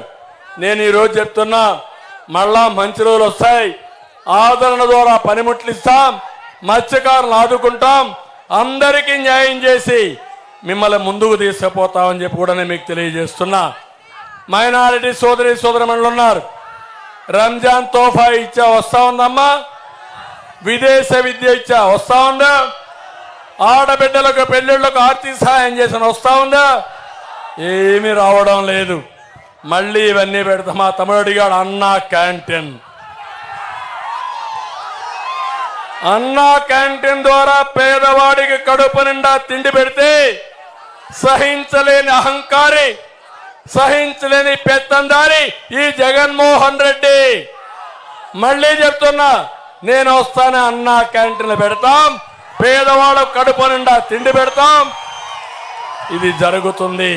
నేను ఈరోజు చెప్తున్నా, మళ్ళా మంచి రోజులు వస్తాయి. ఆదరణ ద్వారా పనిముట్లు ఇస్తాం, మత్స్యకారులను ఆదుకుంటాం, అందరికీ న్యాయం చేసి మిమ్మల్ని ముందుకు తీసుకుపోతామని చెప్పి కూడా నేను మీకు తెలియజేస్తున్నా. మైనారిటీ సోదరిమణులు ఉన్నారు, రంజాన్ తోఫా ఇచ్చా వస్తా ఉందమ్మా, విదేశ విద్య ఇచ్చా వస్తా ఉందా, ఆడబిడ్డలకు పెళ్లిళ్లకు ఆర్థిక సహాయం చేసిన వస్తా ఉందా? ఏమీ రావడం లేదు. మళ్ళీ ఇవన్నీ పెడతా. మా తమ్ముడు అడిగాడు అన్నా క్యాంటీన్. అన్నా క్యాంటీన్ ద్వారా పేదవాడికి కడుపు నిండా తిండి పెడితే సహించలేని అహంకారి, సహించలేని పెత్తందారి ఈ జగన్మోహన్ రెడ్డి. మళ్ళీ చెప్తున్నా, నేను వస్తానే అన్నా క్యాంటీన్లు పెడతాం, పేదవాళ్ళకు కడుపు నిండా తిండి పెడతాం. ఇది జరుగుతుంది.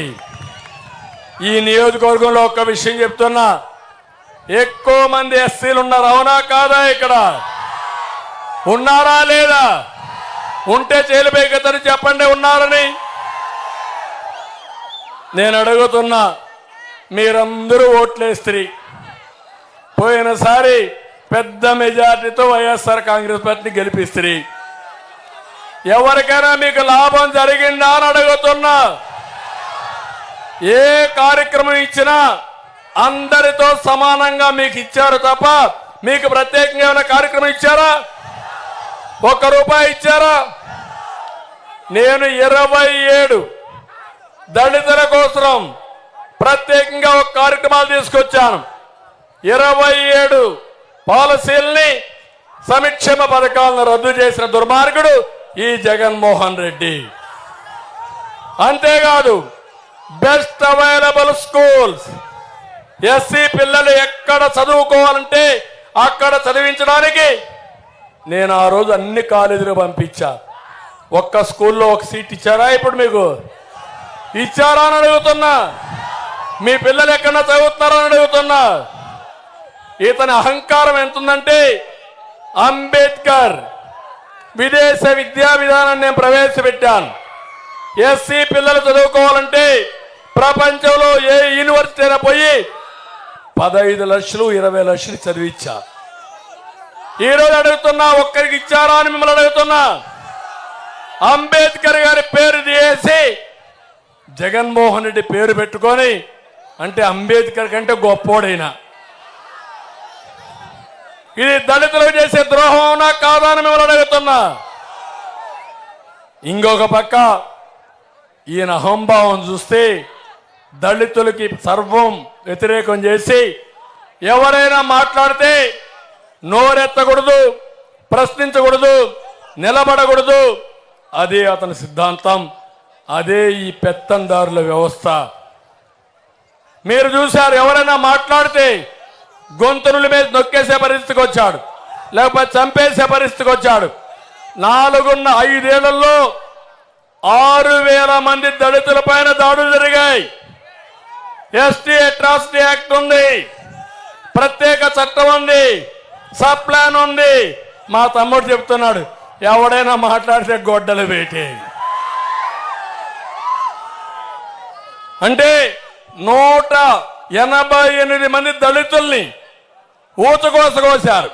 ఈ నియోజకవర్గంలో ఒక విషయం చెప్తున్నా, ఎక్కువ మంది ఎస్సీలు ఉన్నారు, అవునా కాదా? ఇక్కడ ఉన్నారా లేదా? ఉంటే చేలిపోయికతని చెప్పండి ఉన్నారని. నేను అడుగుతున్నా, మీరందరూ ఓట్లేస్త్రీ. పోయినసారి పెద్ద మెజార్టీతో వైఎస్ఆర్ కాంగ్రెస్ పార్టీని గెలిపిస్త్రీ. ఎవరికైనా మీకు లాభం జరిగిందా అని అడుగుతున్నా. ఏ కార్యక్రమం ఇచ్చినా అందరితో సమానంగా మీకు ఇచ్చారు తప్ప మీకు ప్రత్యేకంగా ఏమైనా కార్యక్రమం ఇచ్చారా? ₹1 ఇచ్చారా? నేను 27 దళితుల కోసం ప్రత్యేకంగా ఒక కార్యక్రమాలు తీసుకొచ్చాను. 27 పాలసీల్ని, సంక్షేమ పథకాలను రద్దు చేసిన దుర్మార్గుడు ఈ జగన్మోహన్ రెడ్డి. అంతేకాదు, బెస్ట్ అవైలబుల్ స్కూల్స్, ఎస్సీ పిల్లలు ఎక్కడ చదువుకోవాలంటే అక్కడ చదివించడానికి నేను ఆ రోజు అన్ని కాలేజీలు పంపించా. ఒక్క స్కూల్లో ఒక సీట్ ఇచ్చారా? ఇప్పుడు మీకు ఇచ్చారా అని అడుగుతున్నా. మీ పిల్లలు ఎక్కడన్నా చదువుతున్నారని అడుగుతున్నా. ఇతని అహంకారం ఎంతుందంటే, అంబేద్కర్ విదేశ విద్యా విధానాన్ని నేను ప్రవేశపెట్టాను. ఎస్సీ పిల్లలు చదువుకోవాలంటే ప్రపంచంలో ఏ యూనివర్సిటీ అయినా పోయి 15 లక్షలు 20 లక్షలు చదివించా. ఈరోజు అడుగుతున్నా, ఒక్కరికి ఇచ్చారా అని మిమ్మల్ని అడుగుతున్నా. అంబేద్కర్ గారి పేరు తీసి జగన్మోహన్ రెడ్డి పేరు పెట్టుకొని, అంటే అంబేద్కర్ కంటే గొప్పోడైనా. ఇది దళితులకు చేసే ద్రోహం అవునా కాదా అని మిమ్మల్ని అడుగుతున్నా. ఇంకొక పక్క ఈయన అహంభావం చూస్తే దళితులకి సర్వం వ్యతిరేకం చేసి ఎవరైనా మాట్లాడితే నోరెత్తకూడదు, ప్రశ్నించకూడదు, నిలబడకూడదు. అదే అతని సిద్ధాంతం. అదే ఈ పెత్తందారుల వ్యవస్థ. మీరు చూశారు, ఎవరైనా మాట్లాడితే గొంతుల మీద నొక్కేసే పరిస్థితికి వచ్చాడు, లేకపోతే చంపేసే పరిస్థితికి వచ్చాడు. 5 ఏళ్లలో 6,000 మంది దళితుల పైన దాడులు జరిగాయి. ఎస్టీ అట్రాసిటీ యాక్ట్ ఉంది, ప్రత్యేక చట్టం ఉంది, సబ్ ప్లాన్ ఉంది. మా తమ్ముడు చెప్తున్నాడు, ఎవడైనా మాట్లాడితే గొడ్డలు వేటే. అంటే 188 మంది దళితుల్ని ఊచకోసకోసారు,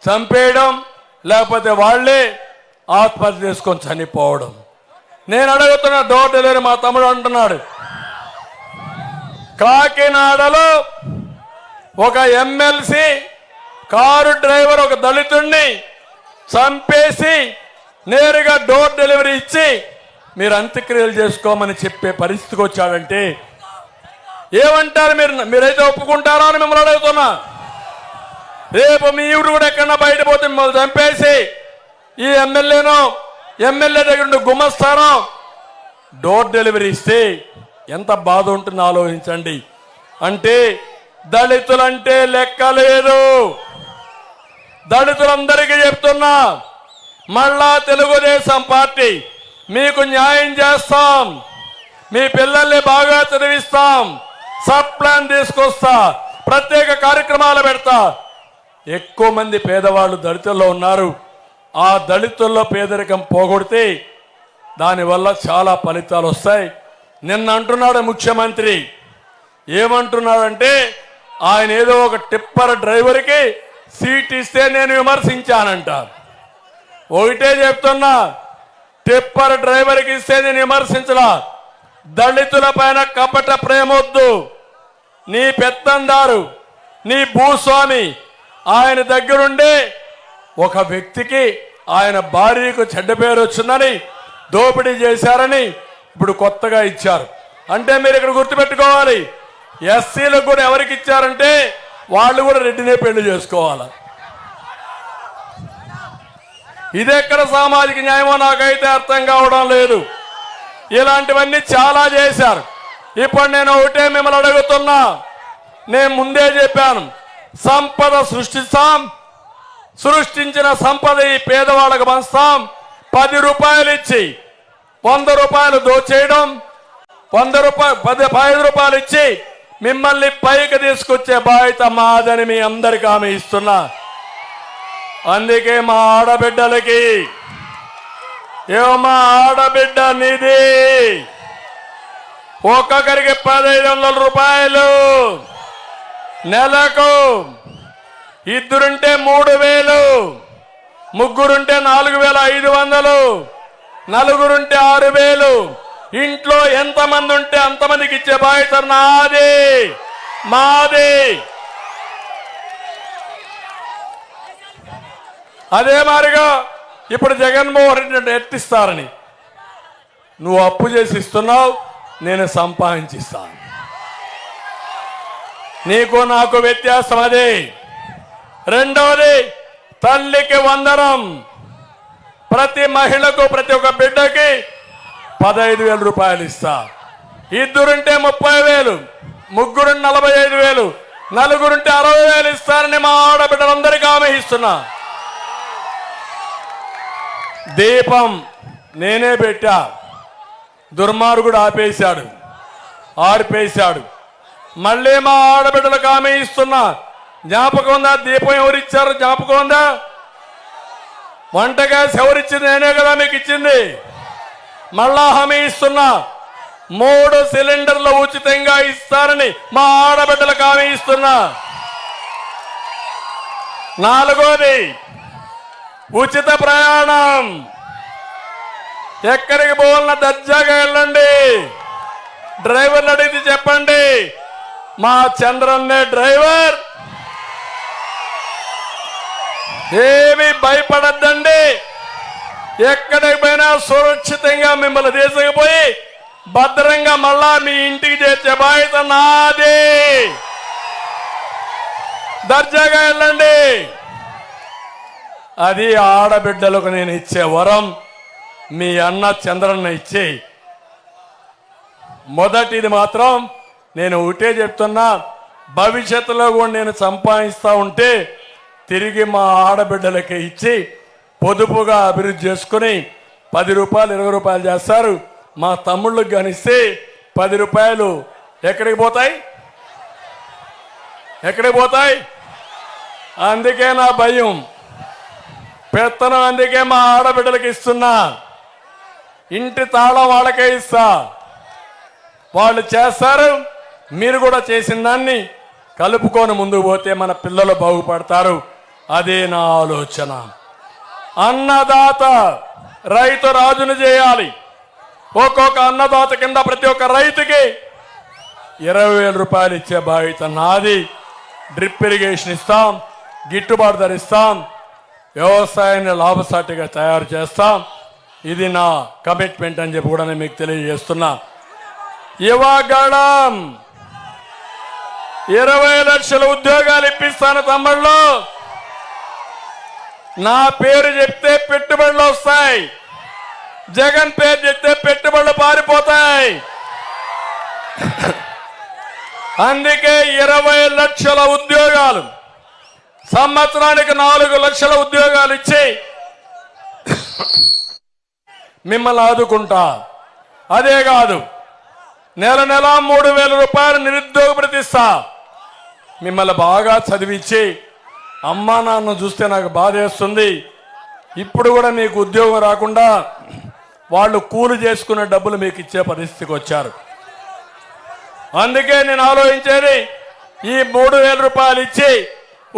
చంపేయడం, లేకపోతే వాళ్లే ఆత్మహత్య చేసుకొని చనిపోవడం. నేను అడుగుతున్న డోర్ డెలివరీ మా తమ్ముడు అంటున్నాడు, కాకినాడలో ఒక ఎమ్మెల్సీ కారు డ్రైవర్ ఒక దళితుడిని చంపేసి నేరుగా డోర్ డెలివరీ ఇచ్చి మీరు అంత్యక్రియలు చేసుకోమని చెప్పే పరిస్థితికి వచ్చాడంటే ఏమంటారు? మీరైతే ఒప్పుకుంటారా అని మిమ్మల్ని అడుగుతున్నా. రేపు మీ ఊరు కూడా ఎక్కడన్నా బయట పోతే మిమ్మల్ని చంపేసి ఈ ఎమ్మెల్యే దగ్గర ఉండి గుమస్తారో డోర్ డెలివరీ ఇస్తే ఎంత బాధ ఉంటుందో ఆలోచించండి. అంటే దళితులంటే లెక్క లేదు. దళితులందరికీ చెప్తున్నా, మళ్ళా తెలుగుదేశం పార్టీ మీకు న్యాయం చేస్తాం, మీ పిల్లల్ని బాగా చదివిస్తాం, సబ్ ప్లాన్ తీసుకొస్తా, ప్రత్యేక కార్యక్రమాలు పెడతా. ఎక్కువ మంది పేదవాళ్ళు దళితుల్లో ఉన్నారు. ఆ దళితుల్లో పేదరికం పోగొడితే దానివల్ల చాలా ఫలితాలు వస్తాయి. నిన్న అంటున్నాడు ముఖ్యమంత్రి, ఏమంటున్నాడంటే ఆయన ఏదో ఒక టిప్పర్ డ్రైవర్కి సీట్ ఇస్తే నేను విమర్శించానంట. ఒకటే చెప్తున్నా, టిప్పర్ డ్రైవర్కి ఇస్తే నేను విమర్శించలా. దళితుల పైన కపట ప్రేమొద్దు. నీ పెత్తందారు, నీ భూస్వామి ఆయన దగ్గరుండే ఒక వ్యక్తికి ఆయన భార్యకు చెడ్డ పేరు వచ్చిందని దోపిడీ చేశారని ఇప్పుడు కొత్తగా ఇచ్చారు. అంటే మీరు ఇక్కడ గుర్తుపెట్టుకోవాలి, ఎస్సీలకు కూడా ఎవరికి ఇచ్చారంటే వాళ్ళు కూడా రెడ్డినే పెళ్లి చేసుకోవాలి. ఇదెక్కడ సామాజిక న్యాయమో నాకైతే అర్థం కావడం లేదు. ఇలాంటివన్నీ చాలా చేశారు. ఇప్పుడు నేను ఒకటే మిమ్మల్ని అడుగుతున్నా, నేను ముందే చెప్పాను, సంపద సృష్టిస్తాం, సృష్టించిన సంపద ఈ పేదవాళ్ళకు పంచుతాం. 10 రూపాయలు ఇచ్చి 100 రూపాయలు దోచేయడం, 5 రూపాయలు ఇచ్చి మిమ్మల్ని పైకి తీసుకొచ్చే బాధ్యత మాదని మీ అందరికీ హామీ ఇస్తున్నా. అందుకే మా ఆడబిడ్డలకి, మా ఆడబిడ్డ నిధి ఒక్కొక్కరికి 1,500 రూపాయలు నెలకు, ఇద్దరుంటే 3,000, ముగ్గురుంటే 4,500, నలుగురుంటే 6,000. ఇంట్లో ఎంతమంది ఉంటే అంతమందికి ఇచ్చే బాధ్యత మాది. అదే మారిగా ఇప్పుడు జగన్మోహన్ రెడ్డి ఎత్తిస్తారని నువ్వు అప్పు చేసి ఇస్తున్నావు, నేను సంపాదించిస్తాను. నీకు నాకు వ్యత్యాసం అదే. రెండవది, తల్లికి వందనం. ప్రతి మహిళకు, ప్రతి ఒక్క బిడ్డకి 15,000 రూపాయలు ఇస్తా. ఇద్దరుంటే 30,000, ముగ్గురు 45,000, నలుగురుంటే 60,000 ఇస్తారని మా ఆడబిడ్డలందరికీ హామీ ఇస్తున్నా. దీపం నేనే పెట్టా, దుర్మార్గుడు ఆర్పేశాడు. మళ్ళీ మా ఆడబిడ్డలకు హామీ ఇస్తున్నా. జ్ఞాపకం ఉందా? దీపం ఎవరిచ్చారు జ్ఞాపకం ఉందా? వంట గ్యాస్ ఎవరిచ్చింది? నేనే కదా మీకు ఇచ్చింది. మళ్ళా హామీ ఇస్తున్నా, 3 సిలిండర్లు ఉచితంగా ఇస్తారని మా ఆడబిడ్డలకు హామీ ఇస్తున్నా. 4వది, ఉచిత ప్రయాణం. ఎక్కడికి పోవాలన్నా దర్జాగా వెళ్ళండి. డ్రైవర్ని అడిగి చెప్పండి, మా చంద్రన్నే డ్రైవర్, ఏమీ భయపడద్దండి. ఎక్కడికి పోయినా సురక్షితంగా మిమ్మల్ని తీసుకుపోయి భద్రంగా మళ్ళా మీ ఇంటికి చేర్చే బాధ్యత నాది. దర్జాగా వెళ్ళండి. అది ఆడబిడ్డలకు నేను ఇచ్చే వరం. మీ అన్న చంద్రన్న ఇచ్చే మొదటిది మాత్రం నేను ఒకటే చెప్తున్నా, భవిష్యత్తులో కూడా నేను సంపాదిస్తూ ఉంటే తిరిగి మా ఆడబిడ్డలకి ఇచ్చి పొదుపుగా అభివృద్ధి చేసుకుని 10 రూపాయలు 20 రూపాయలు చేస్తారు. మా తమ్ముళ్ళకి గనిస్తే 10 రూపాయలు ఎక్కడికి పోతాయి? ఎక్కడికి పోతాయి? అందుకే నా భయం, పెత్తనం. అందుకే మా ఆడబిడ్డలకి ఇస్తున్నా. ఇంటి తాళం వాళ్ళకే ఇస్తా, వాళ్ళు చేస్తారు. మీరు కూడా చేసిన దాన్ని కలుపుకొని ముందుకు పోతే మన పిల్లలు బాగుపడతారు. అదే నా ఆలోచన. అన్నదాత రైతు రాజును చేయాలి. ఒక్కొక్క అన్నదాత కింద ప్రతి ఒక్క రైతుకి 20,000 రూపాయలు ఇచ్చే బాధ్యత నాది. డ్రిప్ ఇరిగేషన్ ఇస్తాం, గిట్టుబాటు ధర ఇస్తాం, వ్యవసాయాన్ని లాభసాటిగా తయారు చేస్తాం. ఇది నా కమిట్మెంట్ అని చెప్పి కూడా నేను మీకు తెలియజేస్తున్నా. యువగళం 20 లక్షల ఉద్యోగాలు ఇప్పిస్తాను తమ్ముళ్ళు. నా పేరు చెప్తే పెట్టుబడులు వస్తాయి. జగన్ పేరు చెప్తే పెట్టుబడులు పారిపోతాయి. అందుకే 20 లక్షల ఉద్యోగాలు, సంవత్సరానికి 4 లక్షల ఉద్యోగాలు ఇచ్చి మిమ్మల్ని ఆదుకుంటా. అదే కాదు, నెల 3,000 రూపాయలు నిరుద్యోగ ప్రతిస్తా. మిమ్మల్ని బాగా చదివించి, అమ్మా నాన్న చూస్తే నాకు బాధేస్తుంది. ఇప్పుడు కూడా మీకు ఉద్యోగం రాకుండా వాళ్ళు కూలి చేసుకునే డబ్బులు మీకు ఇచ్చే పరిస్థితికి వచ్చారు. అందుకే నేను ఆలోచించేది, ఈ 3,000 రూపాయలు ఇచ్చి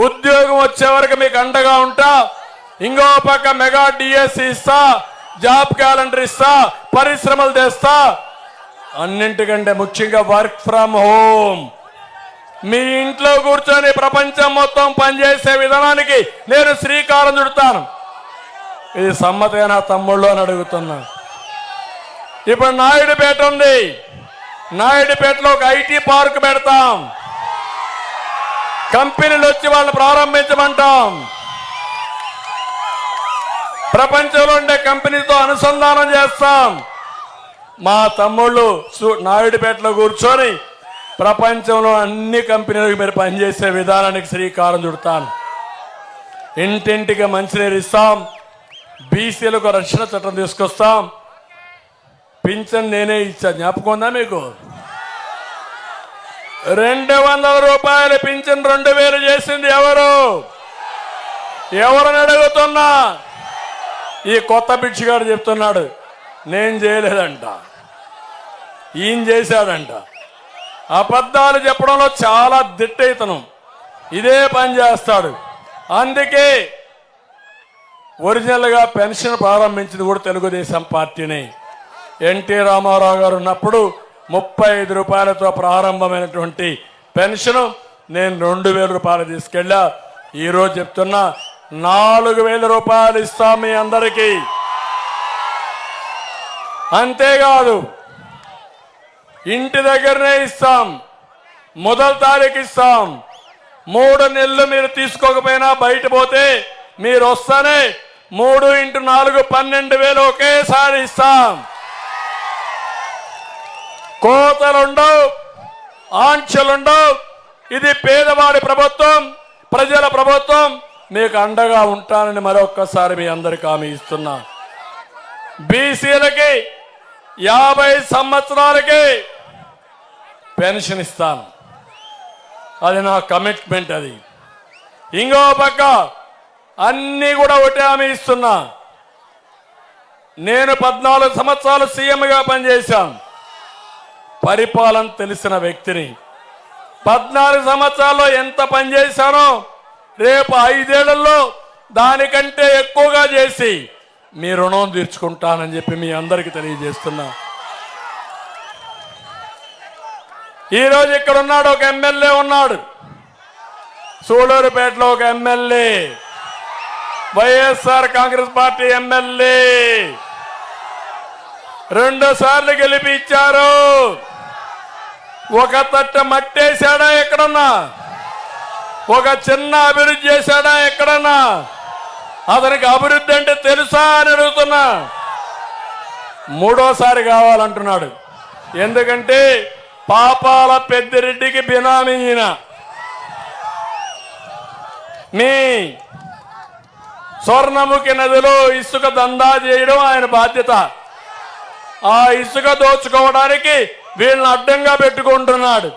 ఉద్యోగం వచ్చే వరకు మీకు అండగా ఉంటా. ఇంకో పక్క మెగా డిఎస్సి ఇస్తా, జాబ్ క్యాలెండర్ ఇస్తా, పరిశ్రమలు తెస్తా. అన్నింటికంటే ముఖ్యంగా వర్క్ ఫ్రమ్ హోమ్. మీ ఇంట్లో కూర్చొని ప్రపంచం మొత్తం పనిచేసే విధానానికి నేను శ్రీకారం చుడతాను. ఇది సమ్మతేనా తమ్ముళ్ళు అని అడుగుతున్నా. ఇప్పుడు నాయుడుపేట ఉంది, నాయుడుపేటలో ఒక ఐటీ పార్క్ పెడతాం. కంపెనీలు వచ్చి వాళ్ళు ప్రారంభించమంటాం. ప్రపంచంలో ఉండే కంపెనీతో అనుసంధానం చేస్తాం. మా తమ్ముళ్ళు నాయుడుపేటలో కూర్చొని ప్రపంచంలో అన్ని కంపెనీలకు మీరు పనిచేసే విధానానికి శ్రీకారం చుడతాను. ఇంటింటికి మంచినీరు ఇస్తాం. బీసీలకు రక్షణ చట్టం తీసుకొస్తాం. పింఛన్ నేనే ఇచ్చా, జ్ఞాపకం ఉందా మీకు? 200 రూపాయలు పింఛన్ 2,000 చేసింది ఎవరు? ఎవరని అడుగుతున్నా. ఈ కొత్త బిడ్చిగాడు చెప్తున్నాడు నేను చేయలేదంట, ఈయన చేశాడంట. అబద్ధాలు చెప్పడంలో చాలా దిట్టయితనం. ఇదే పని చేస్తాడు. అందుకే ఒరిజినల్గా పెన్షన్ ప్రారంభించింది కూడా తెలుగుదేశం పార్టీని. ఎన్టీ రామారావు గారు ఉన్నప్పుడు 35 రూపాయలతో ప్రారంభమైనటువంటి పెన్షన్ నేను 2,000 రూపాయలు తీసుకెళ్ళా. ఈరోజు చెప్తున్నా 4,000 రూపాయలు ఇస్తాం మీ అందరికీ. అంతేకాదు, ఇంటి దగ్గరనే ఇస్తాం. మొదటి తారీఖు ఇస్తాం. 3 నెలలు మీరు తీసుకోకపోయినా బయట పోతే మీరు వస్తానే 3 × 4 12,000 ఒకేసారి ఇస్తాం. కోతలుండవు, ఆంక్షలుండవు. ఇది పేదవాడి ప్రభుత్వం, ప్రజల ప్రభుత్వం. మీకు అండగా ఉంటానని మరొక్కసారి మీ అందరికీ హామీ ఇస్తున్నా. బీసీలకి 50 సంవత్సరాలకి పెన్షన్ ఇస్తాను. అది నా కమిట్మెంట్. అది ఇంకో పక్క అన్నీ కూడా ఒకటే హామీ ఇస్తున్నా. నేను 14 సంవత్సరాలు సీఎంగా పనిచేశాను. పరిపాలన తెలిసిన వ్యక్తిని. 14 సంవత్సరాల్లో ఎంత పనిచేశానో రేపు 5 ఏళ్లలో దానికంటే ఎక్కువగా చేసి మీ రుణం తీర్చుకుంటానని చెప్పి మీ అందరికీ తెలియజేస్తున్నా. ఈరోజు ఇక్కడ ఉన్నాడు, ఒక ఎమ్మెల్యే ఉన్నాడు. సూళూరుపేటలో ఒక MLA, YSR Congress party MLA. 2 సార్లు గెలిపించారు. ఒక తట్ట మట్టేశాడా ఎక్కడన్నా? ఒక చిన్న అభివృద్ధి చేశాడా ఎక్కడన్నా? అతనికి అభివృద్ధి అంటే తెలుసా అని అడుగుతున్నా. 3వసారి కావాలంటున్నాడు. ఎందుకంటే పాపాల పెద్దిరెడ్డికి బినామీ ఈయన. మీ స్వర్ణముఖి నదిలో ఇసుక దందా చేయడం ఆయన బాధ్యత. ఆ ఇసుక దోచుకోవడానికి వీళ్ళని అడ్డంగా పెట్టుకుంటున్నాడు.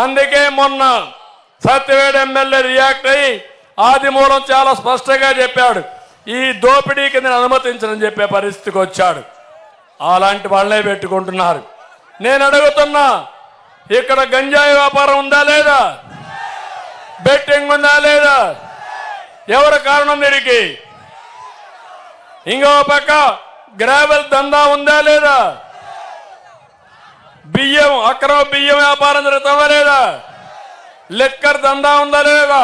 అందుకే మొన్న సత్యవేడు ఎమ్మెల్యే రియాక్ట్ అయ్యి ఆదిమూలం చాలా స్పష్టంగా చెప్పాడు, ఈ దోపిడీకి నేను అనుమతించనని చెప్పే పరిస్థితికి వచ్చాడు. అలాంటి వాళ్ళే పెట్టుకుంటున్నారు. నేను అడుగుతున్నా, ఇక్కడ గంజాయి వ్యాపారం ఉందా లేదా? బెట్టింగ్ ఉందా లేదా? ఎవరు కారణం దీనికి? ఇంకో పక్క గ్రావెల్ దందా ఉందా లేదా? బియ్యం అక్రమ బియ్యం వ్యాపారం జరుగుతుందా లేదా? లిక్కర్ దందా ఉందా లేదా?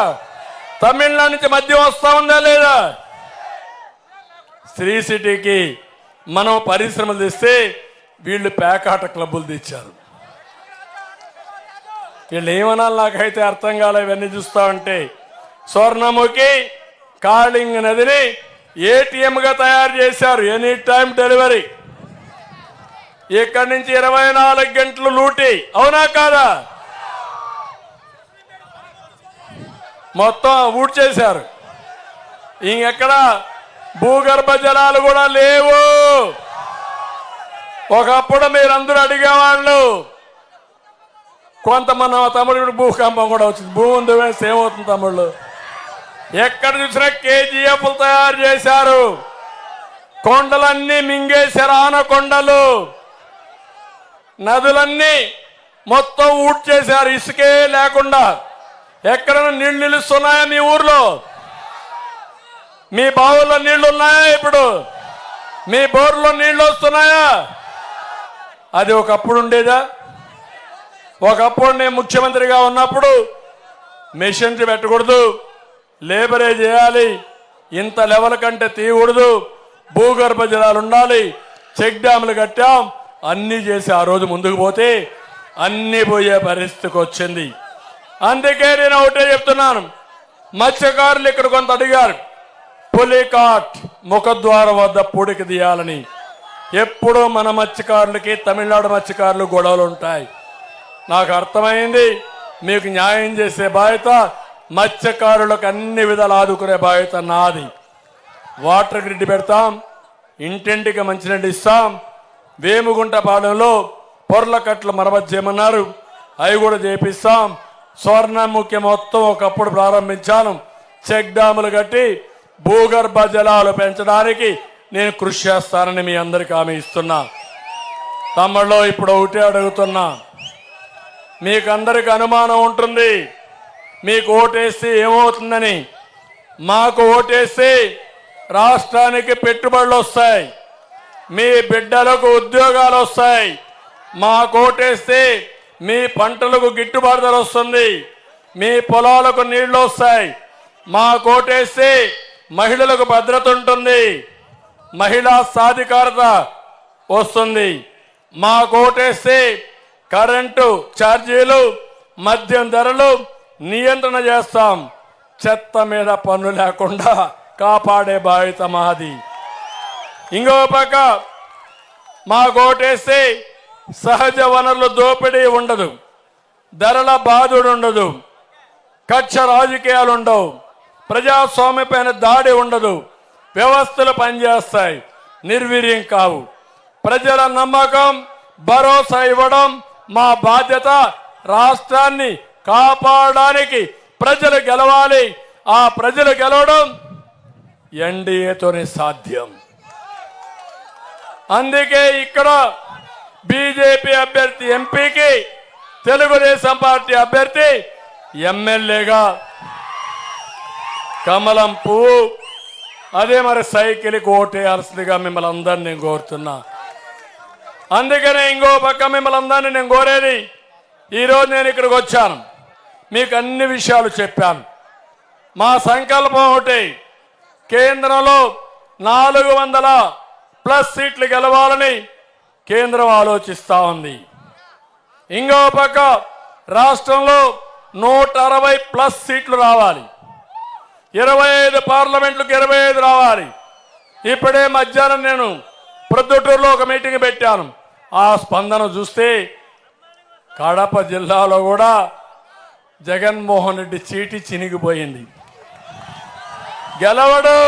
తమిళనాడు నుంచి మద్యం వస్తా ఉందా లేదా? శ్రీ సిటీకి మనం పరిశ్రమలు తెస్తే వీళ్ళు పేకాట క్లబ్బులు తెచ్చారు. వీళ్ళు ఏమనాలి నాకైతే అర్థం కాలే. ఇవన్నీ చూస్తా ఉంటే స్వర్ణముఖి కాళింగ్ నదిని ఏటీఎంగా తయారు చేశారు. Any time delivery. ఇక్కడి నుంచి 24 గంటలు లూటీ. అవునా కాదా? మొత్తం ఊడ్చేశారు. ఇంకెక్కడ భూగర్భ జలాలు కూడా లేవు. ఒకప్పుడు మీరందరూ అడిగేవాళ్ళు, కొంతమంది తమ్ముడు భూకంపం కూడా వచ్చింది. భూమి వేస్తే ఏమవుతుంది తమ్ముళ్ళు? ఎక్కడ చూసినా కేజీఎఫ్లు తయారు చేశారు. కొండలన్నీ మింగేశారు. ఆనకొండలు, నదులన్నీ మొత్తం ఊడ్చేశారు. ఇసుకే లేకుండా. ఎక్కడైనా నీళ్లు నిలుస్తున్నాయా మీ ఊర్లో? మీ బావుల్లో నీళ్లు ఉన్నాయా? ఇప్పుడు మీ బోర్లో నీళ్లు వస్తున్నాయా? అది ఒకప్పుడు ఉండేదా? ఒకప్పుడు నేను ముఖ్యమంత్రిగా ఉన్నప్పుడు మెషినరీ పెట్టకూడదు, లేబరే చేయాలి, ఇంత లెవెల్ కంటే తీయకూడదు, భూగర్భ జలాలు ఉండాలి, చెక్ డ్యాములు కట్టాం, అన్నీ చేసి ఆ రోజు ముందుకు పోతే అన్నీ పోయే పరిస్థితికి వచ్చింది. అందుకే నేను ఒకటే చెప్తున్నాను, మత్స్యకారులు ఇక్కడ కొంత అడిగారు, పులికాట్ ముఖద్వారం వద్ద పూడికి తీయాలని. ఎప్పుడూ మన మత్స్యకారులకి తమిళనాడు మత్స్యకారులు గొడవలు ఉంటాయి. నాకు అర్థమైంది, మీకు న్యాయం చేసే బాధ్యత, మత్స్యకారులకు అన్ని విధాలు ఆదుకునే బాధ్యత నాది. వాటర్ గ్రిడ్ పెడతాం, ఇంటింటికి మంచినీళ్ళు ఇస్తాం. వేముగుంటపాలెంలో పొర్లకట్లు మరమ్మతు చేయమన్నారు, అవి కూడా చేపిస్తాం. స్వర్ణముఖి మొత్తం ఒకప్పుడు ప్రారంభించాను. చెక్ డ్యాములు కట్టి భూగర్భ జలాలు పెంచడానికి నేను కృషి చేస్తానని మీ అందరికీ హామీ ఇస్తున్నా. తమ్ముళ్ళు, ఇప్పుడు ఒకటే అడుగుతున్నా, మీకు అందరికి అనుమానం ఉంటుంది, మీకు ఓటేస్తే ఏమవుతుందని. మాకు ఓటేస్తే రాష్ట్రానికి పెట్టుబడులు వస్తాయి, మీ బిడ్డలకు ఉద్యోగాలు వస్తాయి. మాకు ఓటేస్తే మీ పంటలకు గిట్టుబాటు ధర వస్తుంది, మీ పొలాలకు నీళ్లు వస్తాయి. మాకు ఓటేస్తే మహిళలకు భద్రత ఉంటుంది, మహిళా సాధికారత వస్తుంది. మాకు ఓటేస్తే కరెంటు ఛార్జీలు, మద్యం ధరలు నియంత్రణ చేస్తాం. చెత్త మీద పన్ను లేకుండా కాపాడే బాధ్యత మాది. ఇంకో పక్క మాకు ఓటేస్తే సహజ వనరుల దోపిడీ ఉండదు, ధరల బాధుడు ఉండదు, కక్ష రాజకీయాలు ఉండవు, ప్రజాస్వామ్యపైన దాడి ఉండదు, వ్యవస్థలు పనిచేస్తాయి, నిర్వీర్యం కావు. ప్రజల నమ్మకం, భరోసా ఇవ్వడం మా బాధ్యత. రాష్ట్రాన్ని కాపాడడానికి ప్రజలు గెలవాలి. ఆ ప్రజలు గెలవడం ఎన్డీఏతోనే సాధ్యం. అందుకే ఇక్కడ బీజేపీ అభ్యర్థి ఎంపీకి, తెలుగుదేశం పార్టీ అభ్యర్థి ఎమ్మెల్యేగా కమలం పువ్వు, అదే మరి సైకిల్కి ఓటేయాల్సిందిగా మిమ్మల్ని అందరినీ నేను కోరుతున్నా. అందుకనే ఇంకో పక్క మిమ్మల్ని అందరినీ నేను కోరేది, ఈరోజు నేను ఇక్కడికి వచ్చాను, మీకు అన్ని విషయాలు చెప్పాను. మా సంకల్పం ఒకటి, కేంద్రంలో 400+ సీట్లు గెలవాలని కేంద్రం ఆలోచిస్తా ఉంది. ఇంకో పక్క రాష్ట్రంలో 160+ సీట్లు రావాలి. 25 పార్లమెంట్లకు 25 రావాలి. ఇప్పుడే మధ్యాహ్నం నేను ప్రొద్దుటూరులో ఒక మీటింగ్ పెట్టాను. ఆ స్పందన చూస్తే కడప జిల్లాలో కూడా జగన్మోహన్ రెడ్డి చీటి చినిగిపోయింది. గెలవడు.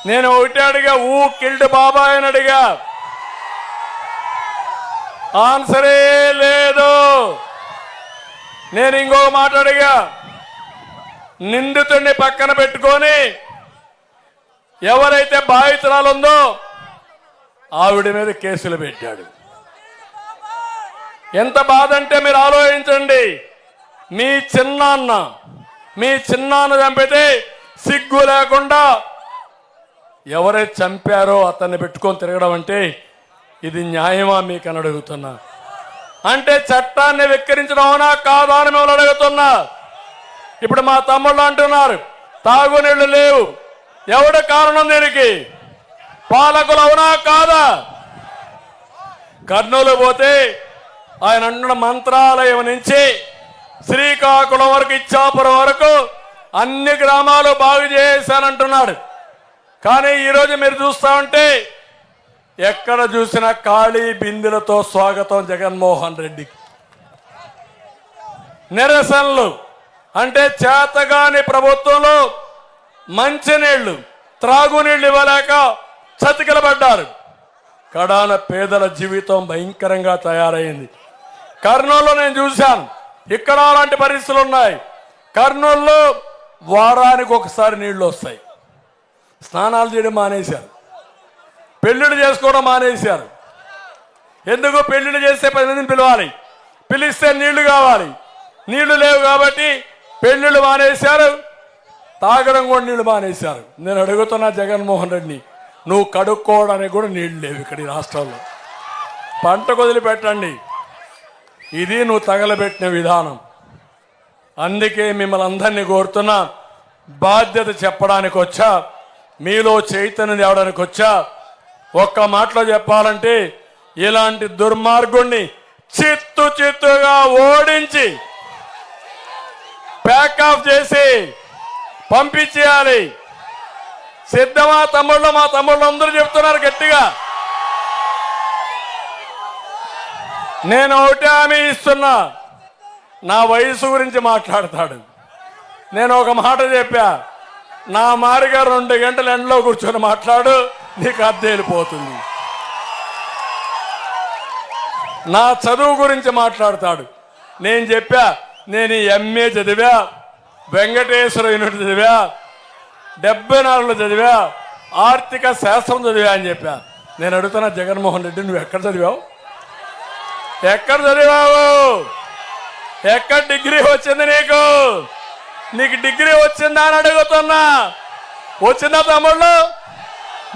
నేను ఒకటి అడిగా, కిల్డ్ బాబాయ్ అని అడిగా, ఆన్సరే లేదు. నేను ఇంకో మాట అడిగా, నిందితుడిని పక్కన పెట్టుకొని ఎవరైతే బాధితురాలు ఉందో ఆవిడ మీద కేసులు పెట్టాడు. ఎంత బాధ అంటే మీరు ఆలోచించండి. మీ చిన్నాన్న చంపితే సిగ్గు లేకుండా ఎవరైతే చంపారో అతన్ని పెట్టుకొని తిరగడం అంటే ఇది న్యాయమా మీకు అని అడుగుతున్నా. అంటే చట్టాన్ని వెక్కిరించడం అవునా కాదా అని మిమ్మల్ని అడుగుతున్నా. ఇప్పుడు మా తమ్ముళ్ళు అంటున్నారు తాగునీళ్లు లేవు. ఎవడ కారణం దీనికి? పాలకులు అవునా కాదా? కర్నూలు పోతే ఆయన అంటున్న మంత్రాలయం నుంచి శ్రీకాకుళం వరకు, ఇచ్చాపురం వరకు అన్ని గ్రామాలు బాగు చేశానంటున్నాడు. కానీ ఈరోజు మీరు చూస్తా ఉంటే ఎక్కడ చూసినా ఖాళీ బిందెలతో స్వాగతం జగన్మోహన్ రెడ్డికి. నిరసనలు అంటే చేతగాని ప్రభుత్వంలో మంచినీళ్లు, త్రాగునీళ్లు ఇవ్వలేక చతికిలబడ్డారు. కడాన పేదల జీవితం భయంకరంగా తయారైంది. కర్నూలులో నేను చూశాను. ఇక్కడ అలాంటి పరిస్థితులు ఉన్నాయి. కర్నూలులో వారానికి ఒకసారి నీళ్లు వస్తాయి. స్నానాలు చేయడం మానేశారు. పెళ్లిళ్ళు చేసుకోవడం మానేశారు. ఎందుకు? పెళ్లిళ్ళు చేస్తే 10 మందిని పిలవాలి, పిలిస్తే నీళ్లు కావాలి. నీళ్లు లేవు కాబట్టి పెళ్లిళ్ళు మానేశారు, తాగడం కూడా నీళ్లు మానేశారు. నేను అడుగుతున్నా జగన్మోహన్ రెడ్డిని, నువ్వు కడుక్కోవడానికి కూడా నీళ్లు లేవు ఇక్కడ ఈ రాష్ట్రంలో. పంట వదిలిపెట్టండి. ఇది నువ్వు తగలబెట్టిన విధానం. అందుకే మిమ్మల్ని అందరినీ కోరుతున్నా, బాధ్యత చెప్పడానికి వచ్చా, మీలో చైతన్యం తేవడానికి వచ్చా. ఒక్క మాటలో చెప్పాలంటే ఇలాంటి దుర్మార్గుణ్ణి చిత్తుగా ఓడించి ప్యాక్ ఆఫ్ చేసి పంపించేయాలి. సిద్ధమా తమ్ముళ్ళు? మా తమ్ముళ్ళు అందరూ చెప్తున్నారు గట్టిగా. నేను ఒకటి హామీ ఇస్తున్నా, నా వయసు గురించి మాట్లాడతాడు. నేను ఒక మాట చెప్పా, నా మారిగా 2 గంటలు ఎండలో కూర్చొని మాట్లాడు, నీకు అద్దె వెళ్ళిపోతుంది. నా చదువు గురించి మాట్లాడతాడు. నేను చెప్పా, నేను MA చదివా, వెంకటేశ్వర యూనివర్సిటీ చదివా, 74లో చదివా, ఆర్థిక శాస్త్రం చదివా అని చెప్పా. నేను అడుగుతున్నా జగన్మోహన్ రెడ్డి, నువ్వు ఎక్కడ చదివావు? ఎక్కడ చదివావు? ఎక్కడ డిగ్రీ వచ్చింది నీకు? నీకు డిగ్రీ వచ్చిందా అని అడుగుతున్నా. వచ్చిందా తమ్ముళ్ళు?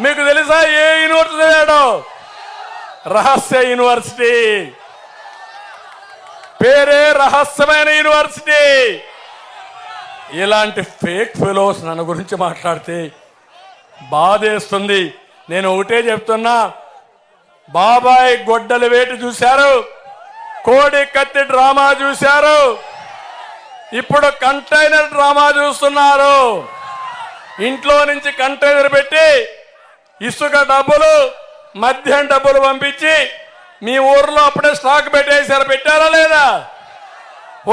మీకు తెలుసా ఏ యూనివర్సిటీ చదివాడు? రహస్య యూనివర్సిటీ. పేరే రహస్యమైన యూనివర్సిటీ. ఇలాంటి ఫేక్ ఫెలోస్ నన్ను గురించి మాట్లాడితే బాధేస్తుంది. నేను ఒకటే చెప్తున్నా, బాబాయ్ గొడ్డలి వేటు చూశారు, కోడి కత్తి డ్రామా చూశారు, ఇప్పుడు కంటైనర్ డ్రామా చూస్తున్నారు. ఇంట్లో నుంచి కంటైనర్ పెట్టి ఇసుక డబ్బులు, మద్యం డబ్బులు పంపించి మీ ఊర్లో అప్పుడే స్టాక్ పెట్టేశారు. పెట్టారా లేదా?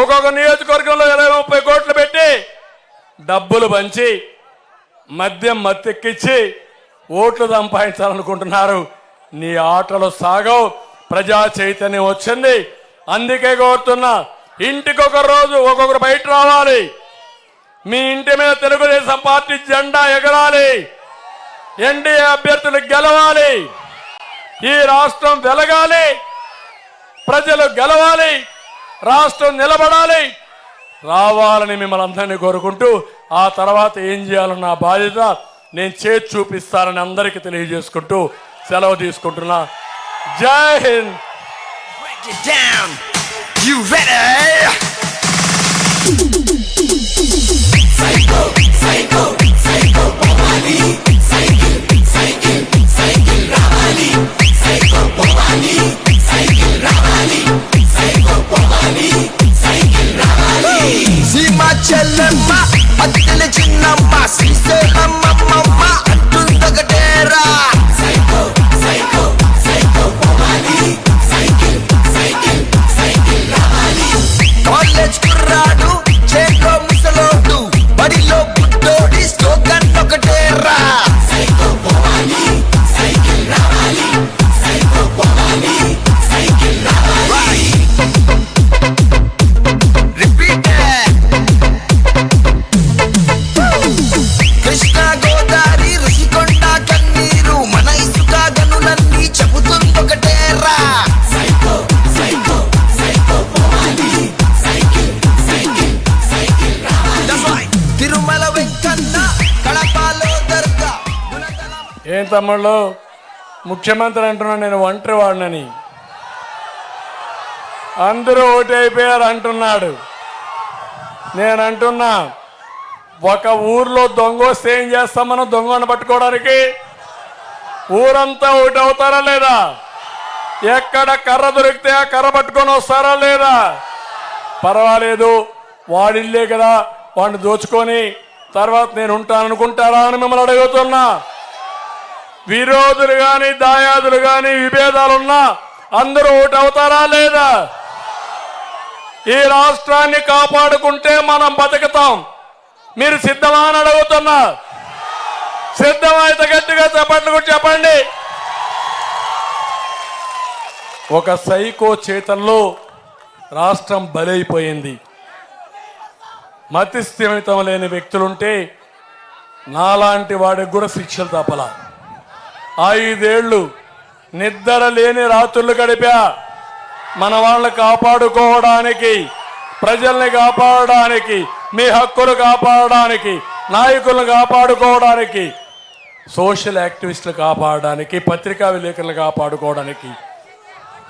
ఒక్కొక్క నియోజకవర్గంలో 20-30 కోట్లు పెట్టి డబ్బులు పంచి మద్యం మత్తెక్కించి ఓట్లు సంపాదించాలనుకుంటున్నారు. నీ ఆటలు సాగవు. ప్రజా చైతన్యం వచ్చింది. అందుకే కోరుతున్నా, ఇంటికి ఒక రోజు ఒక్కొక్కరు బయట రావాలి. మీ ఇంటి మీద తెలుగుదేశం పార్టీ జెండా ఎగరాలి. ఎన్డీఏ అభ్యర్థులు గెలవాలి. ఈ రాష్ట్రం వెలగాలి. ప్రజలు గెలవాలి. రాష్ట్రం నిలబడాలి. రావాలని మిమ్మల్ని అందరినీ కోరుకుంటూ, ఆ తర్వాత ఏం చేయాలన్న బాధ్యత నేను చేసి చూపిస్తానని అందరికీ తెలియజేసుకుంటూ సెలవు తీసుకుంటున్నా. జై Hind. Break it down. You ready? Psycho, psycho, psycho, Ramali. Cycle, cycle, cycle, Ramali. చెల్లెమ్మ అత్తెల చిన్నమ్మ శ్రీశైలమ్మ అంటుందొకటేరా సైకో సైకో సైకో పోవాలి సైకిల్ సైకిల్ సైకిల్ రావాలి కాలేజ్ కుర్రాడు చేలో ముసలోడు బడిలో బుడ్డోడి స్లోగన్ ఒకటేరా సైకో పోవాలి సైకిల్ రావాలి సైకో పోవాలి సైకిల్ రావాలి రిపీట్ కృష్ణా గోదావరి ఋషికొండ కన్నీరు మన ఇసుక గనులన్నీ చెబుతుందొకటేరా సైకో సైకో సైకో పోవాలి సైకిల్ సైకిల్ సైకిల్ రావాలి తిరుమల వెంకన్న కడపలో దర్గా ఏం తమ్ముళ్ళు ముఖ్యమంత్రి అంటున్నా నేను ఒంటరి వాడినని అందరూ ఓటైపోయారు అంటున్నాడు. నేను అంటున్నా ఒక ఊర్లో దొంగ వస్తే ఏం చేస్తాం మనం దొంగను పట్టుకోవడానికి? ఊరంతా ఓటు అవుతారా లేదా? ఎక్కడ కర్ర దొరికితే ఆ కర్ర పట్టుకొని వస్తారా లేదా? పర్వాలేదు వాడిల్లే కదా వాడిని దోచుకొని తర్వాత నేను ఉంటాను అనుకుంటారా అని మిమ్మల్ని అడుగుతున్నా. విరోధులు కానీ దాయాదులు కానీ విభేదాలున్నా అందరూ ఓటు అవుతారా లేదా? ఈ రాష్ట్రాన్ని కాపాడుకుంటే మనం బతుకుతాం. మీరు సిద్ధమా అని అడుగుతున్నా. సిద్ధమైతే గట్టిగా చప్పట్లు కూడా చెప్పండి. ఒక సైకో చేతల్లో రాష్ట్రం బలైపోయింది. మతి స్థిమితం లేని వ్యక్తులుంటే నాలాంటి వాడికి కూడా శిక్షలు తప్పలా. 5 ఏళ్ళు నిద్ర లేని రాత్రులు గడిపా మన వాళ్ళని కాపాడుకోవడానికి, ప్రజల్ని కాపాడడానికి, మీ హక్కులు కాపాడడానికి, నాయకులను కాపాడుకోవడానికి, సోషల్ యాక్టివిస్టులు కాపాడడానికి, పత్రికా విలేకరులు కాపాడుకోవడానికి.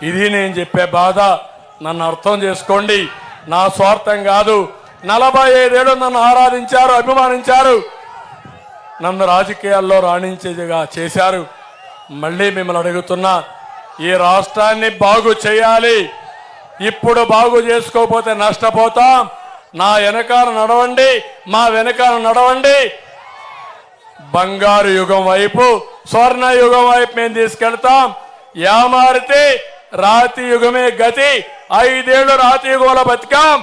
ఇది నేను చెప్పే బాధ. నన్ను అర్థం చేసుకోండి. నా స్వార్థం కాదు. 45 ఏళ్ళు నన్ను ఆరాధించారు, అభిమానించారు, నన్ను రాజకీయాల్లో రాణించేదిగా చేశారు. మళ్ళీ మిమ్మల్ని అడుగుతున్నా, ఈ రాష్ట్రాన్ని బాగు చేయాలి. ఇప్పుడు బాగు చేసుకోకపోతే నష్టపోతాం. నా వెనకాల నడవండి, మా వెనకాల నడవండి. బంగారు యుగం వైపు, స్వర్ణ యుగం వైపు మేము తీసుకెళ్తాం. యామారితే రాతి యుగమే గతి. 5 ఏళ్ళు రాతి యుగంలో బతికాం.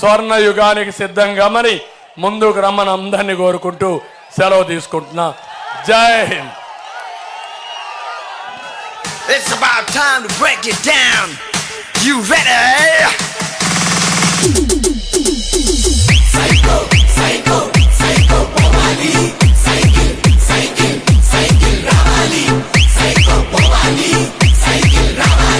స్వర్ణ యుగానికి సిద్ధంగామని ముందుకు రమ్మని అందరినీ కోరుకుంటూ సెలవు తీసుకుంటున్నా. జై Hind. It's about time to break it down. You ready?